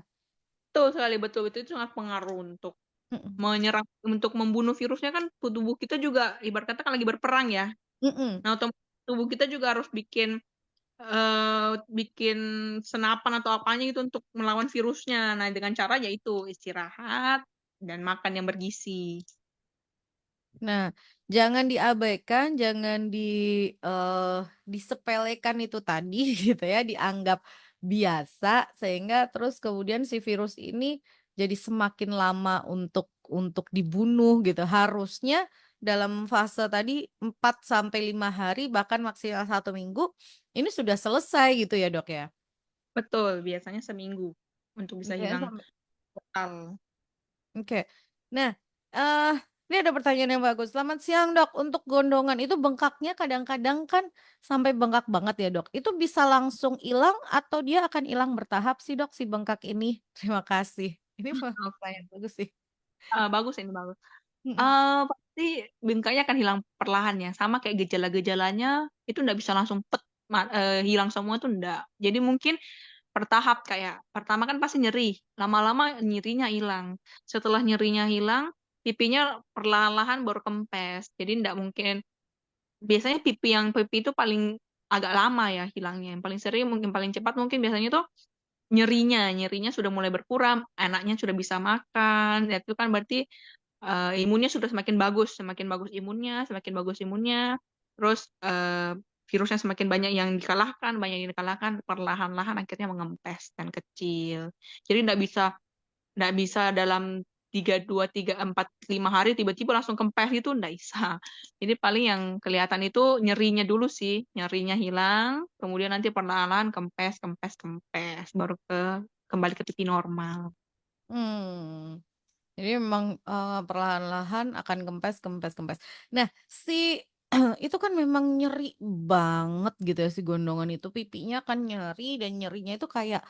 Betul sekali, betul betul, itu sangat pengaruh untuk Mhm. menyerang untuk membunuh virusnya kan tubuh kita juga ibarat kata kan lagi berperang ya. Mhm. Nah, tubuh kita juga harus bikin, bikin senapan atau apanya gitu untuk melawan virusnya. Nah, dengan cara ya itu, istirahat dan makan yang bergizi. Nah, jangan diabaikan, jangan disepelekan itu tadi gitu ya, dianggap biasa sehingga terus kemudian si virus ini jadi semakin lama untuk dibunuh gitu. Harusnya dalam fase tadi 4 sampai 5 hari bahkan maksimal 1 minggu ini sudah selesai gitu ya, Dok, ya? Betul, biasanya seminggu untuk bisa Oke, hilang total. oke. Nah, eee, ini ada pertanyaan yang bagus. "Selamat siang, Dok. Untuk gondongan itu bengkaknya kadang-kadang kan sampai bengkak banget ya, Dok. Itu bisa langsung hilang atau dia akan hilang bertahap sih, Dok, si bengkak ini?" Terima kasih. Ini Oke, pertanyaan bagus sih. bagus ini, bagus. Mhm. Pasti bengkaknya akan hilang perlahan ya, sama kayak gejala-gejalanya itu ndak bisa langsung hilang semua tuh ndak. Jadi mungkin bertahap, kayak pertama kan pasti nyeri, lama-lama nyerinya hilang. Setelah nyerinya hilang, pipinya perlahan-lahan baru kempes. Jadi ndak mungkin biasanya pipi itu paling agak lama ya hilangnya, yang paling sering mungkin paling cepat mungkin biasanya tuh nyerinya sudah mulai berkurang, anaknya sudah bisa makan, ya itu kan berarti imunnya sudah semakin bagus imunnya, terus, virusnya semakin banyak yang dikalahkan, perlahan-lahan akhirnya mengempes dan kecil. Jadi ndak bisa dalam 4, 5 hari tiba-tiba langsung kempes gitu, ndak bisa. Jadi paling yang kelihatan itu nyerinya dulu sih, nyerinya hilang, kemudian nanti perlahan-lahan kempes kempes kempes, baru kembali ke titik normal. Mmm. Jadi memang, perlahan-lahan akan kempes kempes kempes. Nah, itu kan memang nyeri banget gitu ya si gondongan itu, pipinya kan nyeri dan nyerinya itu kayak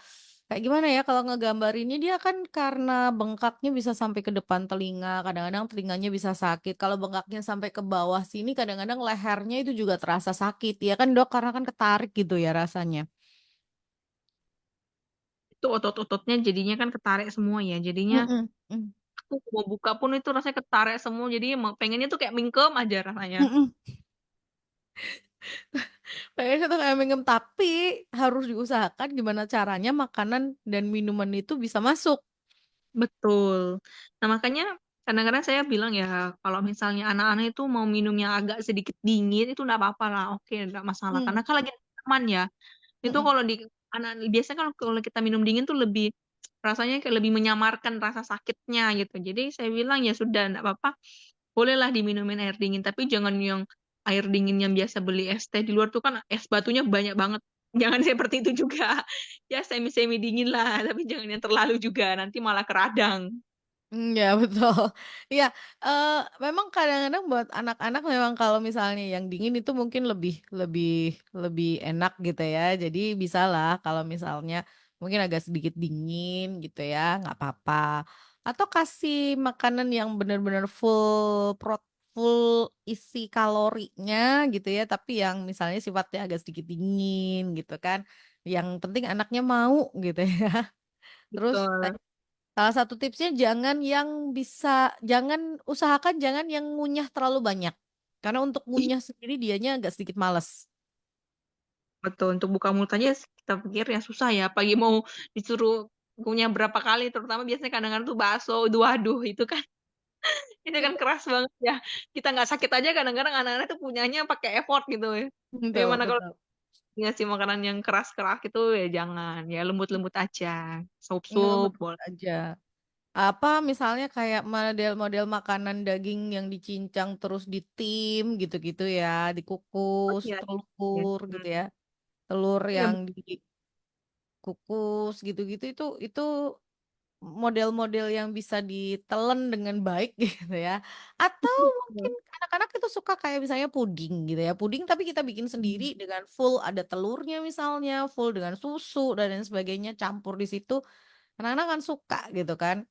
kayak gimana ya kalau ngegambarinnya dia kan karena bengkaknya bisa sampai ke depan telinga, kadang-kadang telinganya bisa sakit, kalau bengkaknya sampai ke bawah sini kadang-kadang lehernya itu juga terasa sakit ya kan, Dok? Karena kan ketarik gitu ya rasanya? Itu otot-ototnya jadinya kan ketarik semua ya, jadinya Mhm, mhm, aku mau buka pun itu rasanya ketarik semua, jadi pengennya tuh kayak mingkem aja rasanya. mhm. Kayaknya tuh kayak mingem, tapi harus diusahakan gimana caranya makanan dan minuman itu bisa masuk. Betul. Nah, makanya kadang-kadang saya bilang ya, kalau misalnya anak-anak itu mau minum yang agak sedikit dingin itu nggak apa-apa lah, oke, nggak masalah. Karena Mmm, kan lagi aman ya. Itu mhm, kalau biasanya kalau kita minum dingin tuh lebih rasanya kayak lebih menyamarkan rasa sakitnya gitu. Jadi saya bilang, "Ya sudah nggak apa-apa, bolehlah diminumin air dingin, tapi jangan yang air dingin yang biasa beli es teh di luar tuh kan es batunya banyak banget. Jangan seperti itu juga. Ya semi-semi dingin lah, tapi jangan yang terlalu juga, nanti malah ke radang." iya betul. Iya, memang kadang-kadang buat anak-anak memang kalau misalnya yang dingin itu mungkin lebih lebih lebih enak gitu ya. Jadi bisalah kalau misalnya mungkin agak sedikit dingin gitu ya, nggak apa-apa. Atau kasih makanan yang benar-benar full isi kalorinya gitu ya, tapi yang misalnya sifatnya agak sedikit dingin gitu kan, yang penting anaknya mau gitu ya. Terus Betul. salah satu tipsnya jangan usahakan jangan yang ngunyah terlalu banyak, karena untuk Ih, ngunyah sendiri dianya agak sedikit males. betul, untuk buka mulut aja kita pikir ya susah ya, apalagi mau disuruh ngunyah berapa kali, terutama biasanya kadang-kadang tuh bakso, waduh itu kan itu kan keras banget ya. Kita nggak sakit aja kadang-kadang anak-anak tuh punyanya pakai effort gitu ya. Betul Bagaimana kalau betul. ngasih makanan yang keras-keras itu ya jangan, ya lembut-lembut aja, sup-sup Lembut-lembut boleh. aja. Apa, misalnya kayak model-model makanan daging yang dicincang terus ditim gitu-gitu ya, Oh dikukus, iya, iya, telur gitu ya, telur iya, yang dikukus gitu-gitu itu model-model yang bisa ditelen dengan baik gitu ya. Atau mungkin betul. anak-anak itu suka kayak misalnya puding gitu ya, puding tapi kita bikin Mmm. sendiri dengan full ada telurnya misalnya, full dengan susu dan lain sebagainya campur di situ, anak-anak kan suka gitu kan.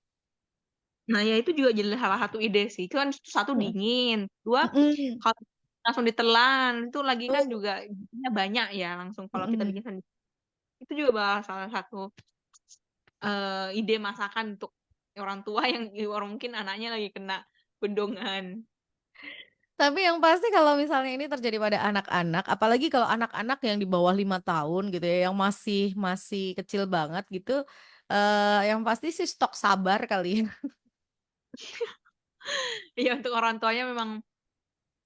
Nah ya itu juga jadi salah satu ide sih, itu kan satu Mhm. dingin, 2 Mhm. kalau langsung ditelan, itu lagi kan Betul. juga gizinya banyak ya langsung kalau kita Mhm. bikin sendiri. Itu juga salah satu, ide masakan untuk orang tua yang mungkin anaknya lagi kena gendongan. Tapi yang pasti kalau misalnya ini terjadi pada anak-anak, apalagi kalau anak-anak yang di bawah 5 tahun gitu ya, yang masih masih kecil banget gitu, yang pasti sih stok sabar kali ya. Iya untuk orang tuanya memang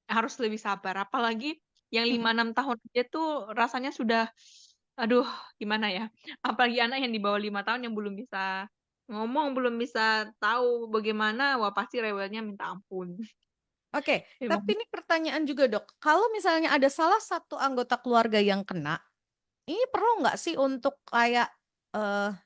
harus lebih sabar, apalagi yang 5, Mhm. 6 tahun aja tuh rasanya sudah aduh gimana ya, apalagi anak yang di bawah 5 tahun yang belum bisa ngomong, belum bisa tahu bagaimana, wah pasti rewelnya minta ampun. Oke, Memang tapi ini pertanyaan juga Dok, kalau misalnya ada salah satu anggota keluarga yang kena, ini perlu nggak sih untuk kayak,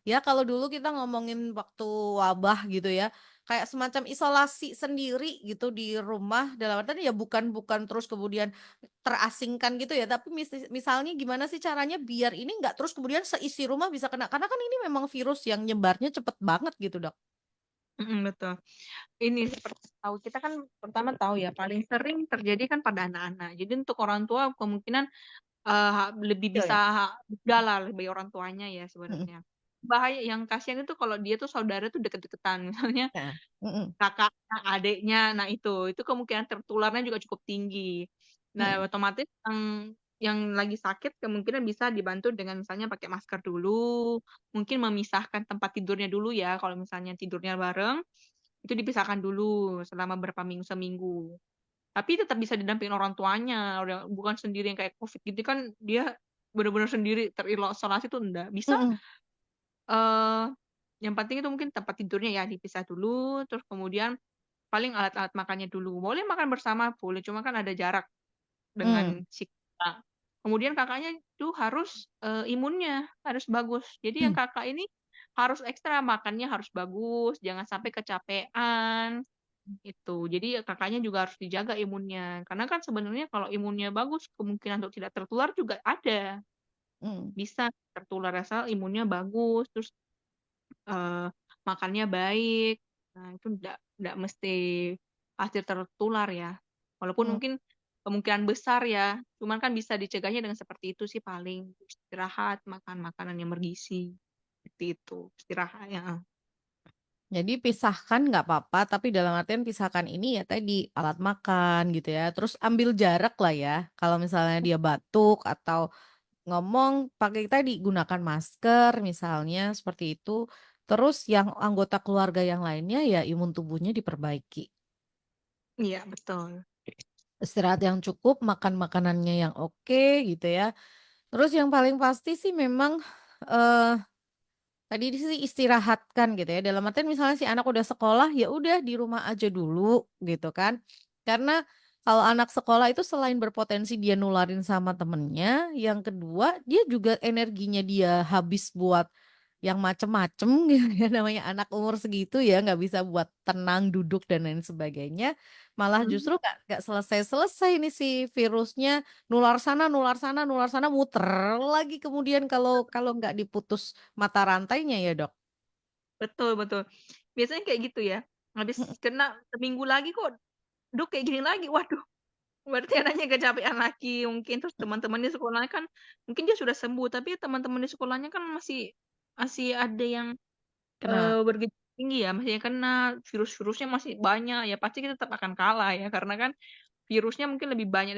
ya kalau dulu kita ngomongin waktu wabah gitu ya, kayak semacam isolasi sendiri gitu di rumah, dalam artian ya bukan bukan terus kemudian terasingkan gitu ya, tapi misalnya gimana sih caranya biar ini nggak terus kemudian seisi rumah bisa kena, karena kan ini memang virus yang nyebarnya cepet banget gitu, Dok. betul. Ini seperti tahu kita kan pertama tahu ya paling sering terjadi kan pada anak-anak. Jadi untuk orang tua kemungkinan, lebih Iya bisa ya? mudah lebih orang tuanya ya Mhm, sebenarnya. Bahaya yang kasihan itu kalau dia tuh saudara tuh deket-deketan, misalnya heeh, mhm, kakaknya, adiknya, nah itu kemungkinan tertularnya juga cukup tinggi. Nah, mhm, otomatis yang lagi sakit kemungkinan bisa dibantu dengan misalnya pakai masker dulu, mungkin memisahkan tempat tidurnya dulu ya, kalau misalnya tidurnya bareng, itu dipisahkan dulu selama berapa seminggu. Tapi tetap bisa didampingin orang tuanya, bukan sendiri yang kayak Covid gitu kan dia bener-bener sendiri terisolasi tuh enggak. Bisa, mhm, eee, yang penting itu mungkin tempat tidurnya ya dipisah dulu, terus kemudian paling alat-alat makannya dulu. Boleh makan bersama, boleh, cuma kan ada jarak mmm, dengan si Kakak. Kemudian Kakaknya tuh harus, imunnya harus bagus. Jadi yang mmm, Kakak ini harus ekstra makannya harus bagus, jangan sampai kecapean, itu. Jadi ya Kakaknya juga harus dijaga imunnya. Karena kan sebenarnya kalau imunnya bagus, kemungkinan untuk tidak tertular juga ada. mmm, Bisa tertular asal imunnya bagus, terus, eee, makannya baik. Nah, itu ndak mesti pasti tertular ya. Walaupun mmm. mungkin kemungkinan besar ya, cuman kan bisa dicegahnya dengan seperti itu sih paling. Istirahat, makan makanan yang bergizi, seperti itu. Istirahat heeh. Jadi pisahkan nggak apa-apa, tapi dalam artian pisahkan ini ya tadi, alat makan gitu ya, terus ambil jarak lah ya, kalau misalnya dia batuk atau ngomong pakai tadi, gunakan masker misalnya seperti itu, terus yang anggota keluarga yang lainnya ya imun tubuhnya diperbaiki. Iya, betul. Istirahat yang cukup, makan makanannya yang oke gitu ya, terus yang paling pasti sih memang, eee tadi sih istirahatkan gitu ya, dalam artian misalnya si anak udah sekolah, ya udah di rumah aja dulu gitu kan. Karena kalau anak sekolah itu selain berpotensi dia nularin sama temennya, yang kedua dia juga energinya dia habis buat yang macem-macem gitu ya, namanya anak umur segitu ya, nggak bisa buat tenang, duduk dan lain sebagainya, malah Mhm. justru nggak selesai-selesai nih si virusnya, nular sana, nular sana, muter lagi kemudian kalau kalau nggak diputus mata rantainya ya, Dok? Betul, betul. Biasanya kayak gitu ya, habis Mhm, kena seminggu lagi kok "Dok, kayak gini lagi." Waduh, berarti anaknya kecapean lagi mungkin, terus teman-teman di sekolahnya kan mungkin dia sudah sembuh, tapi teman-teman di sekolahnya kan masih masih ada yang, Kena. bergejala tinggi ya, masih yang kena, virus-virusnya masih banyak, ya pasti kita tetap akan kalah ya, karena kan virusnya mungkin lebih banyak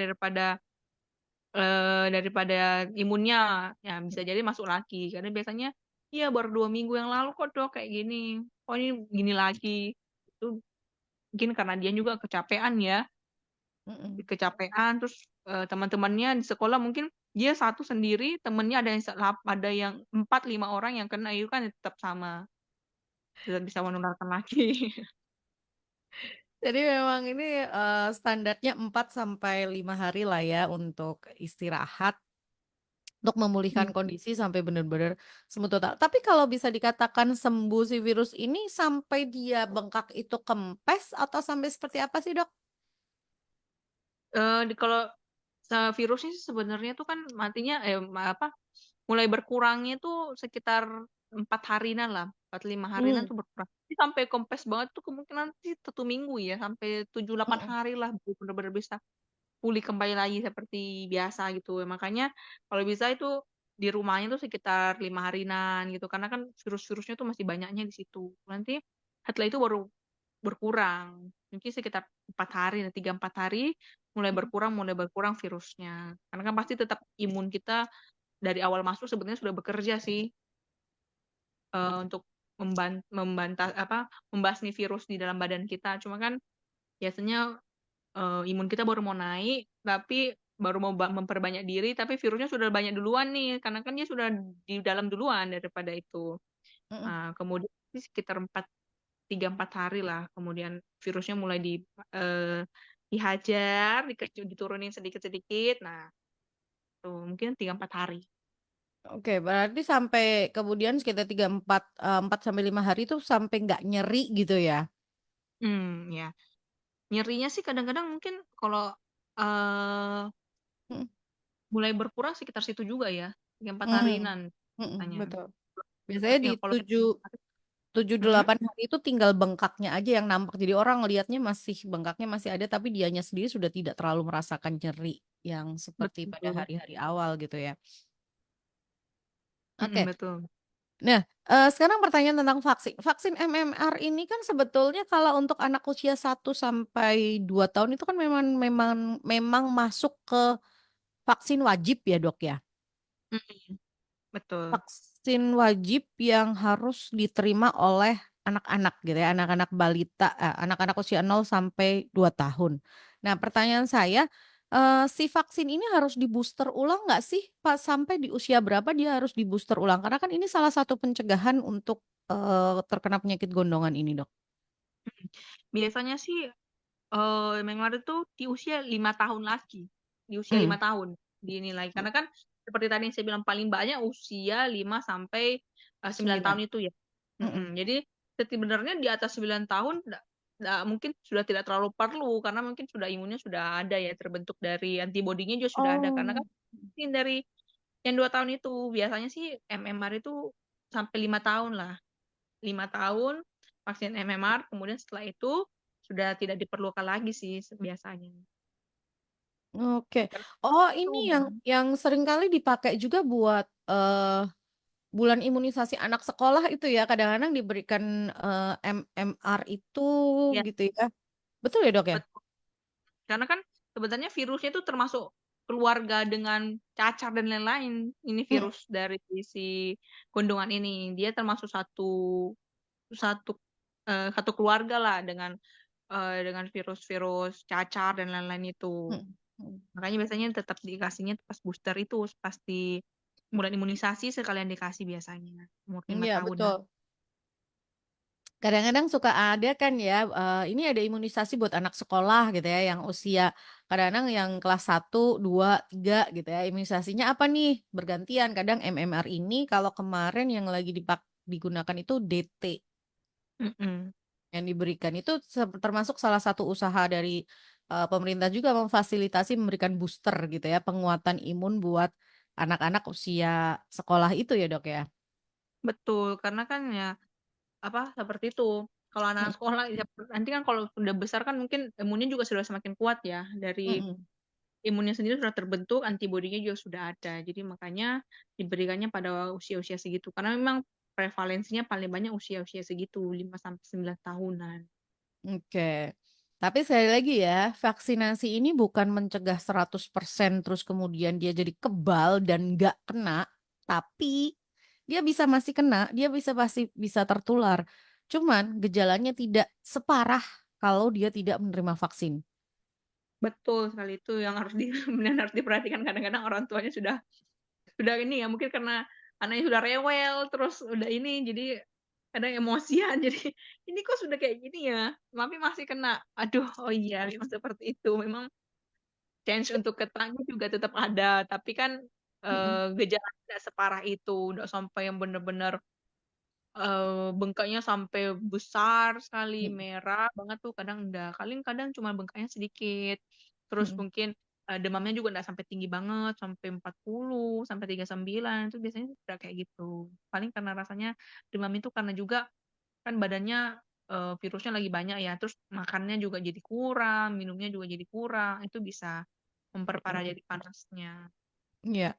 daripada imunnya. Ya bisa jadi masuk lagi, karena biasanya, "Iya baru 2 minggu yang lalu kok Dok kayak gini, kok ini gini lagi." Itu mungkin karena dia juga kecapean ya. Mhm. Kecapean terus, teman-temannya di sekolah mungkin dia satu sendiri, temennya ada yang 4, 5 orang yang kena, itu kan tetap sama, tetap bisa menularkan lagi. Jadi memang ini, standarnya 4 sampai 5 hari lah ya untuk istirahat, untuk memulihkan Mmm, kondisi sampai benar-benar sembuh total. Tapi kalau bisa dikatakan sembuh si virus ini sampai dia bengkak itu kempes atau sampai seperti apa sih, Dok? kalau virusnya sih sebenarnya tuh kan matinya apa, mulai berkurangnya tuh sekitar 4 harian lah, 4, 5 harian Mmm, tuh berkurang. Tapi sampai kempes banget tuh kemungkinan sih 1 minggu ya, sampai 7, 8 mhm, hari lah baru bener-bener bisa pulih kembali lagi seperti biasa gitu. Makanya kalau bisa itu di rumahnya tuh sekitar 5 harian gitu, karena kan virus-virusnya tuh masih banyaknya di situ. Nanti setelah itu baru berkurang, mungkin sekitar 4 hari, 3, 4 hari mhm, mulai berkurang virusnya. Karena kan pasti tetap imun kita dari awal masuk sebenarnya sudah bekerja sih, untuk membasmi virus di dalam badan kita. Cuma kan biasanya imun kita baru mau naik, tapi baru mau memperbanyak diri, tapi virusnya sudah banyak duluan nih, karena kan dia sudah di dalam duluan daripada itu. mhm. Kemudian sih sekitar 3, 4 hari lah, kemudian virusnya mulai dihajar, diturunin sedikit-sedikit, nah tuh mungkin 3, 4 hari. Oke, berarti sampai kemudian sekitar 3 4 sampai 5 hari itu sampai nggak nyeri gitu ya? Ya. Nyerinya sih kadang-kadang mungkin kalau, eee, Mhm. mulai berkurang sekitar situ juga ya, 3, 4 Mmm, harian mhm, biasanya. betul. Biasanya di Ya kalau 7, mhm? 8 hari itu tinggal bengkaknya aja yang nampak. Jadi orang ngelihatnya masih bengkaknya masih ada, tapi dianya sendiri sudah tidak terlalu merasakan nyeri yang seperti pada Betul, hari-hari awal gitu ya. mhm, Oke. betul. Nah, sekarang pertanyaan tentang vaksin. Vaksin MMR ini kan sebetulnya kalau untuk anak usia 1 sampai 2 tahun itu kan memang masuk ke vaksin wajib ya, Dok, ya? Mhm, betul. Vaksin wajib yang harus diterima oleh anak-anak gitu ya, anak-anak balita, anak-anak usia 0 sampai 2 tahun. Nah, pertanyaan saya, si vaksin ini harus di-booster ulang nggak sih? Pas sampai di usia berapa dia harus di-booster ulang? Karena kan ini salah satu pencegahan untuk, terkena penyakit gondongan ini, Dok. Mhm. Biasanya sih, memang itu di usia 5 tahun lagi, di usia Mmm, 5 tahun dinilai. Karena kan seperti tadi yang saya bilang paling banyak usia 5 sampai, 9 9. tahun itu ya. Mhm. Jadi sebenarnya di atas 9 tahun nggak mungkin sudah tidak terlalu perlu, karena mungkin sudah imunnya sudah ada ya, terbentuk dari antibodinya juga sudah ada. Karena kan Oh. mungkin dari yang 2 tahun itu, biasanya sih MMR itu sampai 5 tahun lah. 5 tahun vaksin MMR, kemudian setelah itu sudah tidak diperlukan lagi sih biasanya. Oke. Karena Oh, itu ini yang seringkali dipakai juga buat, bulan imunisasi anak sekolah itu ya, kadang-kadang diberikan, MMR itu ya, gitu ya. Betul ya, Dok, ya? betul. Karena kan sebenarnya virusnya itu termasuk keluarga dengan cacar dan lain-lain. Ini Mhm, virus dari si gondongan ini. Dia termasuk satu satu, satu keluarga lah dengan virus-virus cacar dan lain-lain itu. mhm, mhm. Makanya biasanya tetap dikasihnya pas booster itu, pas di bulan imunisasi sekalian dikasih biasanya, umur 5 Iya, tahun lah. betul. Kadang-kadang suka ada kan ya, ini ada imunisasi buat anak sekolah gitu ya, yang usia kadang-kadang yang kelas 1, 2, 3 gitu ya, imunisasinya apa nih, bergantian. Kadang MMR ini kalau kemarin yang lagi digunakan itu DT. Mhm, Yang diberikan itu termasuk salah satu usaha dari, pemerintah juga memfasilitasi memberikan booster gitu ya, penguatan imun buat anak-anak usia sekolah itu ya, Dok, ya? betul, karena kan ya, apa, seperti itu, Kalau Mhm anak sekolah ya nanti kan kalau sudah besar kan mungkin imunnya juga sudah semakin kuat ya, dari mhm. imunnya sendiri sudah terbentuk, antibodinya juga sudah ada. Jadi makanya diberikannya pada usia-usia segitu, karena memang prevalensinya paling banyak usia-usia segitu, 5 sampai 9 tahunan. Oke. Tapi sekali lagi ya, vaksinasi ini bukan mencegah 100% terus kemudian dia jadi kebal dan nggak kena, tapi dia bisa masih kena, dia bisa pasti bisa tertular. Cuman gejalanya tidak separah kalau dia tidak menerima vaksin. Betul sekali, itu yang harus benar harus diperhatikan, kadang-kadang orang tuanya sudah ini ya, mungkin karena anaknya sudah rewel, terus udah ini, jadi kadang emosian, jadi, "Ini kok sudah kayak gini ya, tapi masih kena." Aduh, oh iya memang seperti itu, memang chance untuk kenanya juga tetap ada, tapi kan, Mhm gejalanya tidak separah itu, nggak sampai yang bener-bener, bengkaknya sampai besar sekali, mhm merah banget tuh kadang enggak, paling kadang cuma bengkaknya sedikit, terus mhm. mungkin, demamnya juga nggak sampai tinggi banget, sampai 40, sampai 39, itu biasanya udah kayak gitu. Paling karena rasanya demam itu karena juga kan badannya, virusnya lagi banyak ya, terus makannya juga jadi kurang, minumnya juga jadi kurang, itu bisa memperparah jadi panasnya. Iya.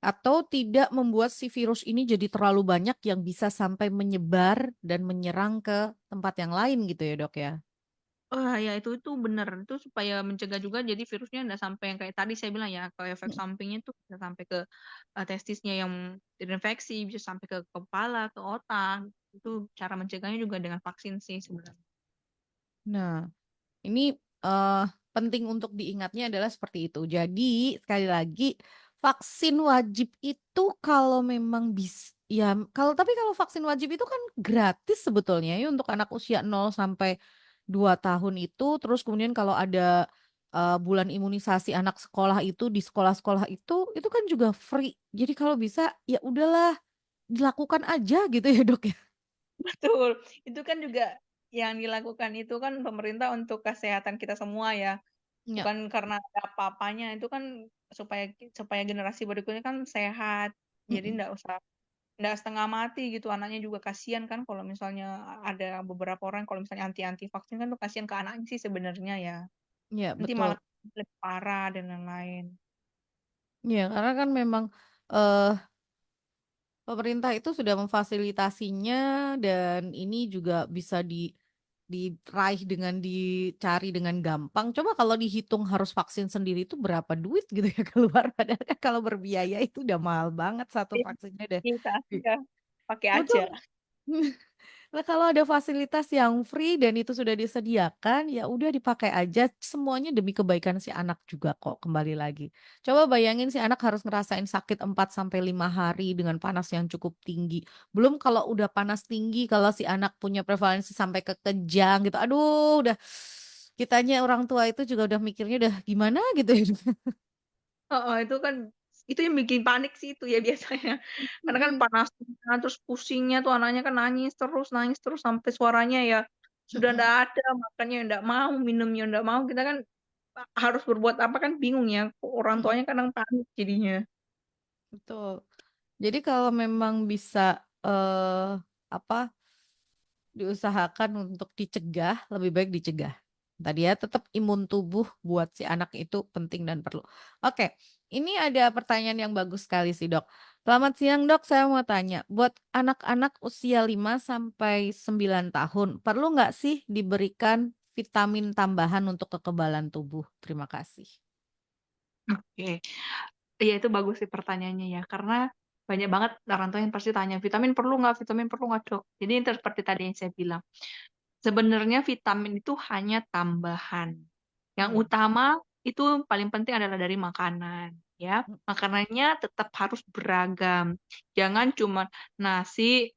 Atau tidak membuat si virus ini jadi terlalu banyak yang bisa sampai menyebar dan menyerang ke tempat yang lain gitu ya, Dok, ya? Wah, ya itu bener, itu supaya mencegah juga jadi virusnya nggak sampai yang kayak tadi saya bilang ya, ke efek Mhm sampingnya tuh bisa sampai ke, testisnya yang terinfeksi, bisa sampai ke kepala, ke otak, itu cara mencegahnya juga dengan vaksin sih sebenarnya. Nah, ini, penting untuk diingatnya adalah seperti itu. Jadi, sekali lagi, vaksin wajib itu kalau memang ya kalau vaksin wajib itu kan gratis sebetulnya ya untuk anak usia 0 sampai 2 tahun itu, terus kemudian kalau ada, bulan imunisasi anak sekolah itu di sekolah-sekolah itu kan juga free. Jadi kalau bisa, ya udahlah dilakukan aja gitu ya, Dok, ya? Betul, itu kan juga yang dilakukan itu kan pemerintah untuk kesehatan kita semua ya, Ya, bukan karena ada apa-apanya, itu kan supaya supaya generasi berikutnya kan sehat, jadi mhm, nggak setengah mati gitu, anaknya juga kasihan kan kalau misalnya ada beberapa orang kalau misalnya anti-anti vaksin kan tuh kasihan ke anaknya sih sebenarnya ya, iya nanti malah betul. lebih parah dan lain-lain. Iya, karena kan memang, eee pemerintah itu sudah memfasilitasinya dan ini juga bisa diraih dengan dicari dengan gampang. Coba kalau dihitung harus vaksin sendiri itu berapa duit gitu ya keluar, padahal kan kalau berbiaya itu udah mahal banget satu Jadi vaksinnya deh. kita ya pakai aja. Betul. Nah, kalau ada fasilitas yang free dan itu sudah disediakan, ya udah dipakai aja, semuanya demi kebaikan si anak juga kok, kembali lagi. Coba bayangin si anak harus ngerasain sakit 4 sampai 5 hari dengan panas yang cukup tinggi. Belum kalau udah panas tinggi, kalau si anak punya prevalensi sampai ke kejang gitu, aduh udah kitanya orang tua itu juga udah mikirnya udah gimana gitu ya. Heeh, itu kan itu yang bikin panik sih itu ya biasanya. Karena kan Mhm, panasnya, terus pusingnya tuh anaknya kan nangis terus sampai suaranya ya sudah ndak mhm, ada, makannya ndak mau, minumnya ndak mau, kita kan harus berbuat apa kan bingung ya, orang mhm, tuanya kadang panik jadinya. betul. Jadi kalau memang bisa, apa diusahakan untuk dicegah, lebih baik dicegah. Tadi ya, tetap imun tubuh buat si anak itu penting dan perlu. Oke, ini ada pertanyaan yang bagus sekali sih, Dok. Selamat siang, Dok. Saya mau tanya, buat anak-anak usia 5 sampai 9 tahun, perlu nggak sih diberikan vitamin tambahan untuk kekebalan tubuh? Terima kasih. Oke. Iya itu bagus sih pertanyaannya ya, karena banyak banget orang tua yang pasti tanya, vitamin perlu nggak Dok?" Jadi yang seperti tadi yang saya bilang, sebenarnya vitamin itu hanya tambahan. Yang Hmm, utama itu paling penting adalah dari makanan, ya. hmm, Makanannya tetap harus beragam. Jangan cuma nasi,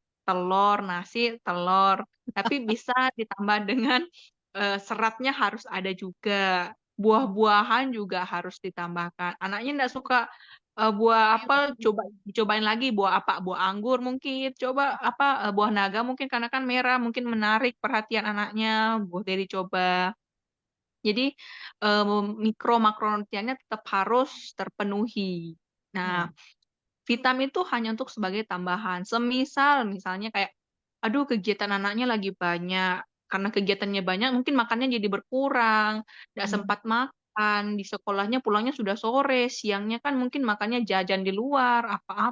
telur, tapi bisa ditambah dengan, seratnya harus ada juga. hmm. Buah-buahan juga harus ditambahkan. Anaknya ndak suka, buah apel, dicobain lagi buah apa, buah anggur mungkin, coba apa, buah naga mungkin karena kan merah, mungkin menarik perhatian anaknya, boleh dicoba. Jadi, mikro makronutriennya tetap harus terpenuhi. Nah, Hmm. vitamin itu hanya untuk sebagai tambahan, semisal misalnya kayak, aduh kegiatan anaknya lagi banyak, karena kegiatannya banyak mungkin makannya jadi berkurang, nggak Mmm, sempat makan, di sekolahnya pulangnya sudah sore, siangnya kan mungkin makannya jajan di luar,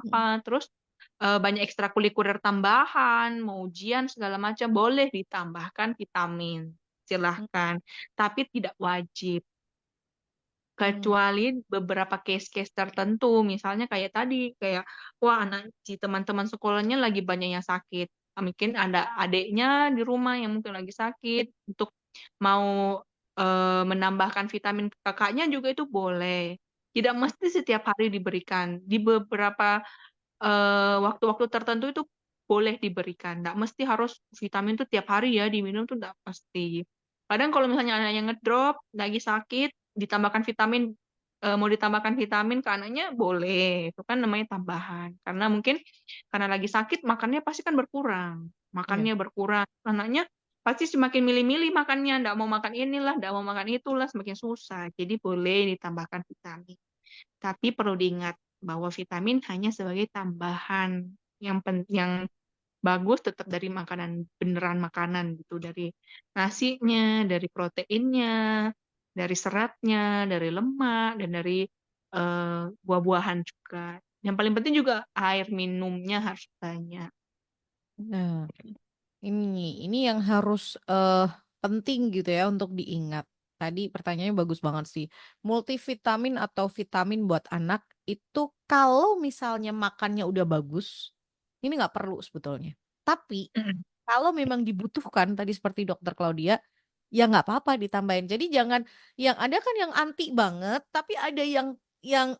mhm, apa-apa, terus, banyak ekstrakurikuler tambahan, mau ujian segala macam, boleh ditambahkan vitamin, mmm, silahkan, tapi tidak wajib. mmm, Kecuali beberapa case-case tertentu, misalnya kayak tadi, kayak, wah si teman-teman sekolahnya lagi banyak yang sakit, mungkin ada adiknya di rumah yang mungkin lagi sakit, untuk mau, menambahkan vitamin ke Kakaknya juga itu boleh. Tidak mmm, mesti setiap hari diberikan, di beberapa, waktu-waktu tertentu itu boleh diberikan, nggak mesti harus vitamin tuh tiap hari ya diminum tuh nggak mesti. Kadang kalau misalnya anaknya ngedrop, lagi sakit, ditambahkan vitamin mau ditambahkan vitamin ke anaknya boleh, itu kan namanya tambahan. Karena mungkin karena lagi sakit makannya pasti kan iya, makannya berkurang, anaknya pasti semakin milih-milih makannya, nggak mau makan inilah, nggak mau makan itulah, semakin susah. Jadi boleh ditambahkan vitamin. Tapi perlu diingat bahwa vitamin hanya sebagai tambahan, yang bagus tetap dari makanan beneran makanan gitu, dari nasinya, dari proteinnya, dari seratnya, dari lemak, dan dari, buah-buahan juga. Yang paling penting juga air minumnya harus banyak. nah. Ini yang harus, penting gitu ya untuk diingat. Tadi pertanyaannya bagus banget sih. Multivitamin atau vitamin buat anak itu kalau misalnya makannya udah bagus, ini nggak perlu sebetulnya. Tapi Mhm. kalau memang dibutuhkan tadi seperti Dokter Claudia, ya nggak apa-apa ditambahin. Jadi jangan yang ada kan yang anti banget, tapi ada yang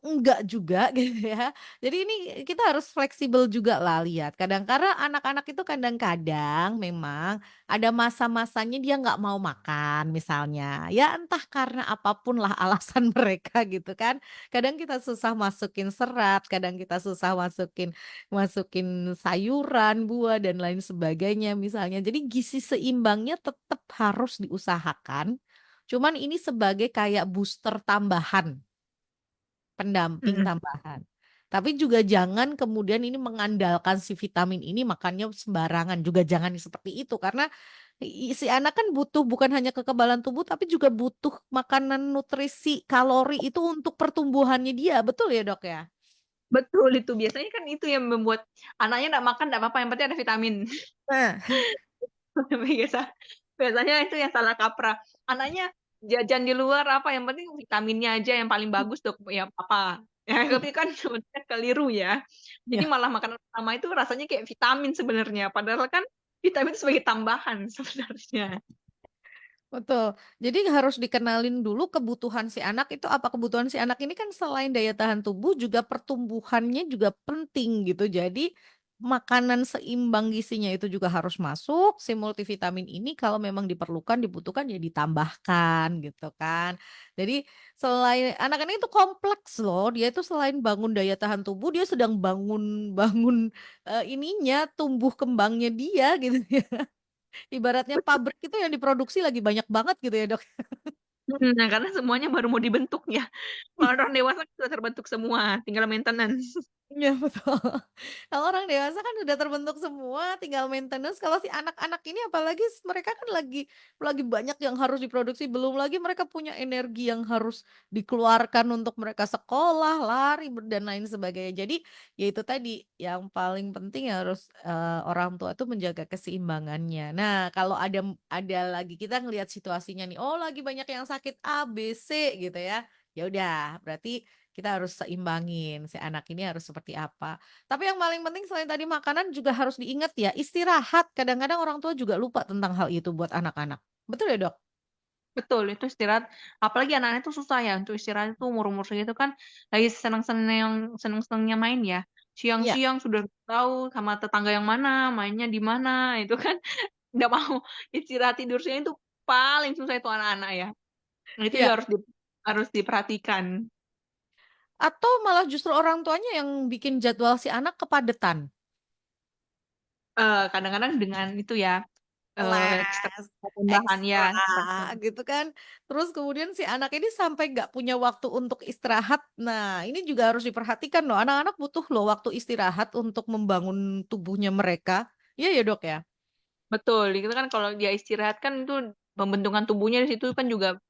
enggak juga gitu ya. Jadi ini kita harus fleksibel juga lah lihat. Kadang karena anak-anak itu kadang-kadang memang ada masa-masanya dia nggak mau makan misalnya. Ya entah karena apapun lah alasan mereka gitu kan. Kadang kita susah masukin serat, kadang kita susah masukin masukin sayuran, buah, dan lain sebagainya misalnya. Jadi gizi seimbangnya tetap harus diusahakan, cuman ini sebagai kayak booster tambahan, pendamping Mhm. tambahan. Tapi juga jangan kemudian ini mengandalkan si vitamin ini makannya sembarangan, juga jangan seperti itu karena si anak kan butuh bukan hanya kekebalan tubuh tapi juga butuh makanan nutrisi kalori itu untuk pertumbuhannya dia, betul ya, Dok, ya? Betul itu, biasanya kan itu yang membuat anaknya nggak makan nggak apa-apa, yang penting ada vitamin. Nah, Biasa biasanya itu yang salah kaprah. Anaknya jajan di luar apa, yang penting vitaminnya aja yang paling bagus dok, ya apa. Ya mhm, tapi kan sebenarnya keliru ya. Jadi iya. malah makanan utama itu rasanya kayak vitamin sebenarnya, padahal kan vitamin itu sebagai tambahan sebenarnya. Betul. Jadi harus dikenalin dulu kebutuhan si anak itu apa, kebutuhan si anak ini kan selain daya tahan tubuh juga pertumbuhannya juga penting gitu. Jadi makanan seimbang gizinya itu juga harus masuk, si multivitamin ini kalau memang diperlukan, dibutuhkan ya ditambahkan gitu kan. Jadi selain anak ini itu kompleks loh, dia itu selain bangun daya tahan tubuh, dia sedang bangun bangun, ininya, tumbuh kembangnya dia gitu ya. Ibaratnya Betul, pabrik itu yang diproduksi lagi banyak banget gitu ya, Dok? nah karena semuanya baru mau dibentuk ya. Kalau orang dewasa kan sudah terbentuk semua, tinggal maintenance. Iya betul. Kalau orang dewasa kan udah terbentuk semua, tinggal maintenance. Kalau si anak-anak ini apalagi mereka kan lagi banyak yang harus diproduksi, belum lagi mereka punya energi yang harus dikeluarkan untuk mereka sekolah, lari, dan lain sebagainya. Jadi, ya itu tadi, yang paling penting harus, orang tua tuh menjaga keseimbangannya. Nah, kalau ada lagi kita ngelihat situasinya nih, oh lagi banyak yang sakit A, B, C gitu ya, ya udah berarti kita harus seimbangin, si anak ini harus seperti apa. Tapi yang paling penting selain tadi makanan juga harus diingat ya, istirahat. Kadang-kadang orang tua juga lupa tentang hal itu buat anak-anak. Betul ya, Dok? Betul, itu istirahat apalagi anak-anak itu susah ya untuk istirahat itu umur-umur segitu kan lagi seneng-senengnya main ya. Iya, Siang-siang sudah tahu sama tetangga yang mana, mainnya di mana, itu kan nggak mau istirahat tidur siang itu paling susah itu anak-anak ya. Nah itu juga iya. harus diperhatikan. Atau malah justru orang tuanya yang bikin jadwal si anak kepadetan. Kadang-kadang dengan itu ya, ekstra Les, tambahan ya, ekstra gitu kan. Terus kemudian si anak ini sampai nggak punya waktu untuk istirahat. Nah, ini juga harus diperhatikan loh, anak-anak butuh loh waktu istirahat untuk membangun tubuhnya mereka. Iya ya, Dok, ya? betul, itu kan kalau dia istirahat kan itu pembentukan tubuhnya di situ kan juga,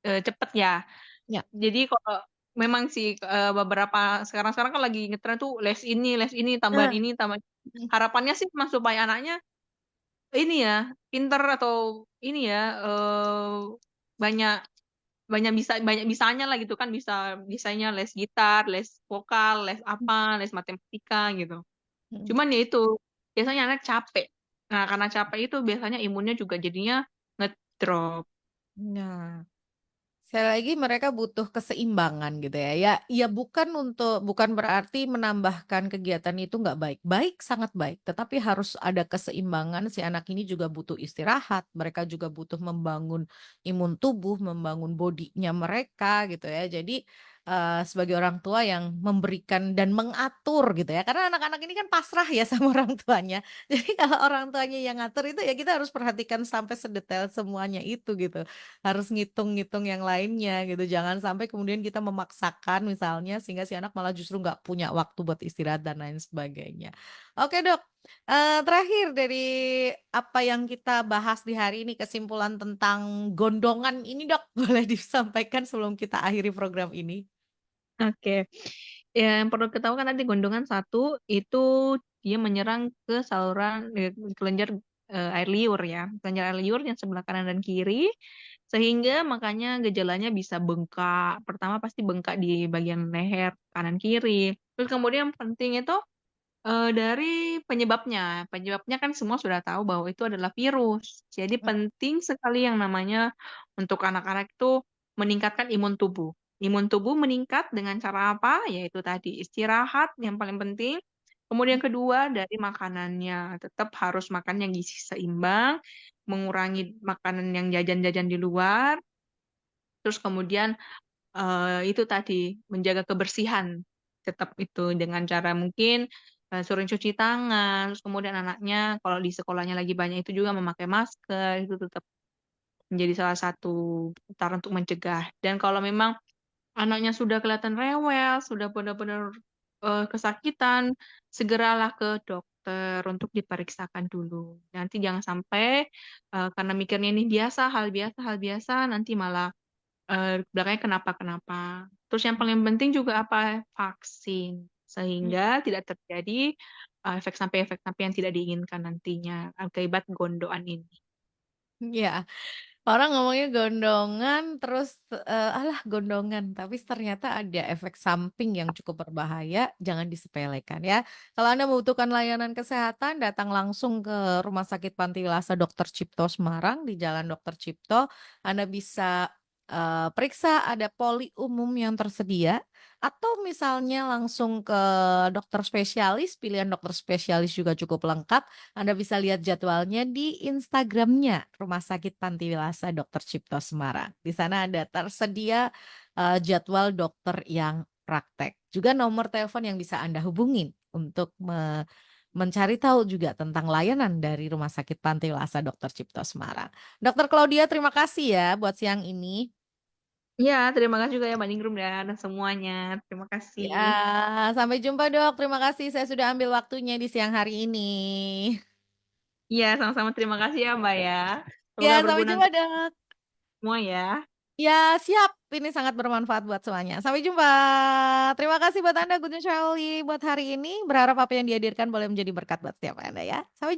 cepet ya. Ya. Jadi kalau memang sih, beberapa sekarang-sekarang kan lagi ngetren tuh les ini, tambahan Nah, ini, tambahan mhm, harapannya sih memang supaya anaknya ini ya, pinter atau ini ya, banyak banyak bisanya lah gitu kan, bisanya les gitar, les vokal, les apa, les matematika gitu. mhm. Cuman ya itu, biasanya anak capek. Nah, karena capek itu biasanya imunnya juga jadinya ngedrop. Nah. Sekali lagi mereka butuh keseimbangan gitu ya. Ya bukan berarti menambahkan kegiatan itu nggak baik. Baik, sangat baik, tetapi harus ada keseimbangan, si anak ini juga butuh istirahat, mereka juga butuh membangun imun tubuh, membangun bodinya mereka gitu ya. Jadi, sebagai orang tua yang memberikan dan mengatur gitu ya, karena anak-anak ini kan pasrah ya sama orang tuanya. Jadi kalau orang tuanya yang ngatur itu ya kita harus perhatikan sampai sedetail semuanya itu gitu. Harus ngitung-ngitung yang lainnya gitu, jangan sampai kemudian kita memaksakan misalnya sehingga si anak malah justru nggak punya waktu buat istirahat dan lain sebagainya. Oke Dok, terakhir dari apa yang kita bahas di hari ini, kesimpulan tentang gondongan ini Dok, boleh disampaikan sebelum kita akhiri program ini? Oke. Ya, yang perlu ketahui kan tadi gondongan satu itu dia menyerang ke saluran kelenjar, air liur ya, kelenjar air liur yang sebelah kanan dan kiri, sehingga makanya gejalanya bisa bengkak. Pertama pasti bengkak di bagian leher kanan kiri. Terus kemudian yang penting itu, dari penyebabnya. Penyebabnya kan semua sudah tahu bahwa itu adalah virus. Jadi penting sekali yang namanya untuk anak-anak itu meningkatkan imun tubuh. Imun tubuh meningkat dengan cara apa? Yaitu tadi istirahat yang paling penting. Kemudian kedua dari makanannya, tetap harus makan yang gizi seimbang, mengurangi makanan yang jajan-jajan di luar, terus kemudian itu tadi, menjaga kebersihan, tetap itu dengan cara mungkin, sering cuci tangan, terus kemudian anaknya kalau di sekolahnya lagi banyak itu juga memakai masker, itu tetap menjadi salah satu cara untuk mencegah. Dan kalau memang anaknya sudah kelihatan rewel, sudah benar-benar, kesakitan, segeralah ke dokter untuk diperiksakan dulu. Nanti jangan sampai, karena mikirnya ini biasa, hal biasa, nanti malah belakangnya kenapa-kenapa. Terus yang paling penting juga apa, vaksin. Mhm. Sehingga tidak terjadi, efek samping yang tidak diinginkan nantinya akibat gondokan ini. Iya. Orang ngomongnya gondongan terus, "Alah gondongan," tapi ternyata ada efek samping yang cukup berbahaya, jangan disepelekan ya. Kalau Anda membutuhkan layanan kesehatan, datang langsung ke Rumah Sakit Pantiwilasa Dr. Cipto Semarang di Jalan Dr. Cipto. Anda bisa, periksa ada poli umum yang tersedia, atau misalnya langsung ke dokter spesialis, pilihan dokter spesialis juga cukup lengkap. Anda bisa lihat jadwalnya di Instagramnya Rumah Sakit Pantiwilasa Dr. Cipto Semarang. Di sana ada tersedia, jadwal dokter yang praktek. Juga nomor telepon yang bisa Anda hubungin untuk mencari tahu juga tentang layanan dari Rumah Sakit Pantiwilasa Dr. Cipto Semarang. Dokter Claudia terima kasih ya buat siang ini. Iya, terima kasih juga ya Mbak Ningrum dan semuanya. Terima kasih. Ya, sampai jumpa Dok, terima kasih saya sudah ambil waktunya di siang hari ini. Iya, sama-sama terima kasih ya Mbak ya. Ya, Semoga sampai berguna jumpa untuk Dok. semua ya. Ya, siap. Ini sangat bermanfaat buat semuanya. Sampai jumpa. Terima kasih buat Anda, Good News Family, buat hari ini. Berharap apa yang dihadirkan boleh menjadi berkat buat setiap Anda ya. Sampai jumpa.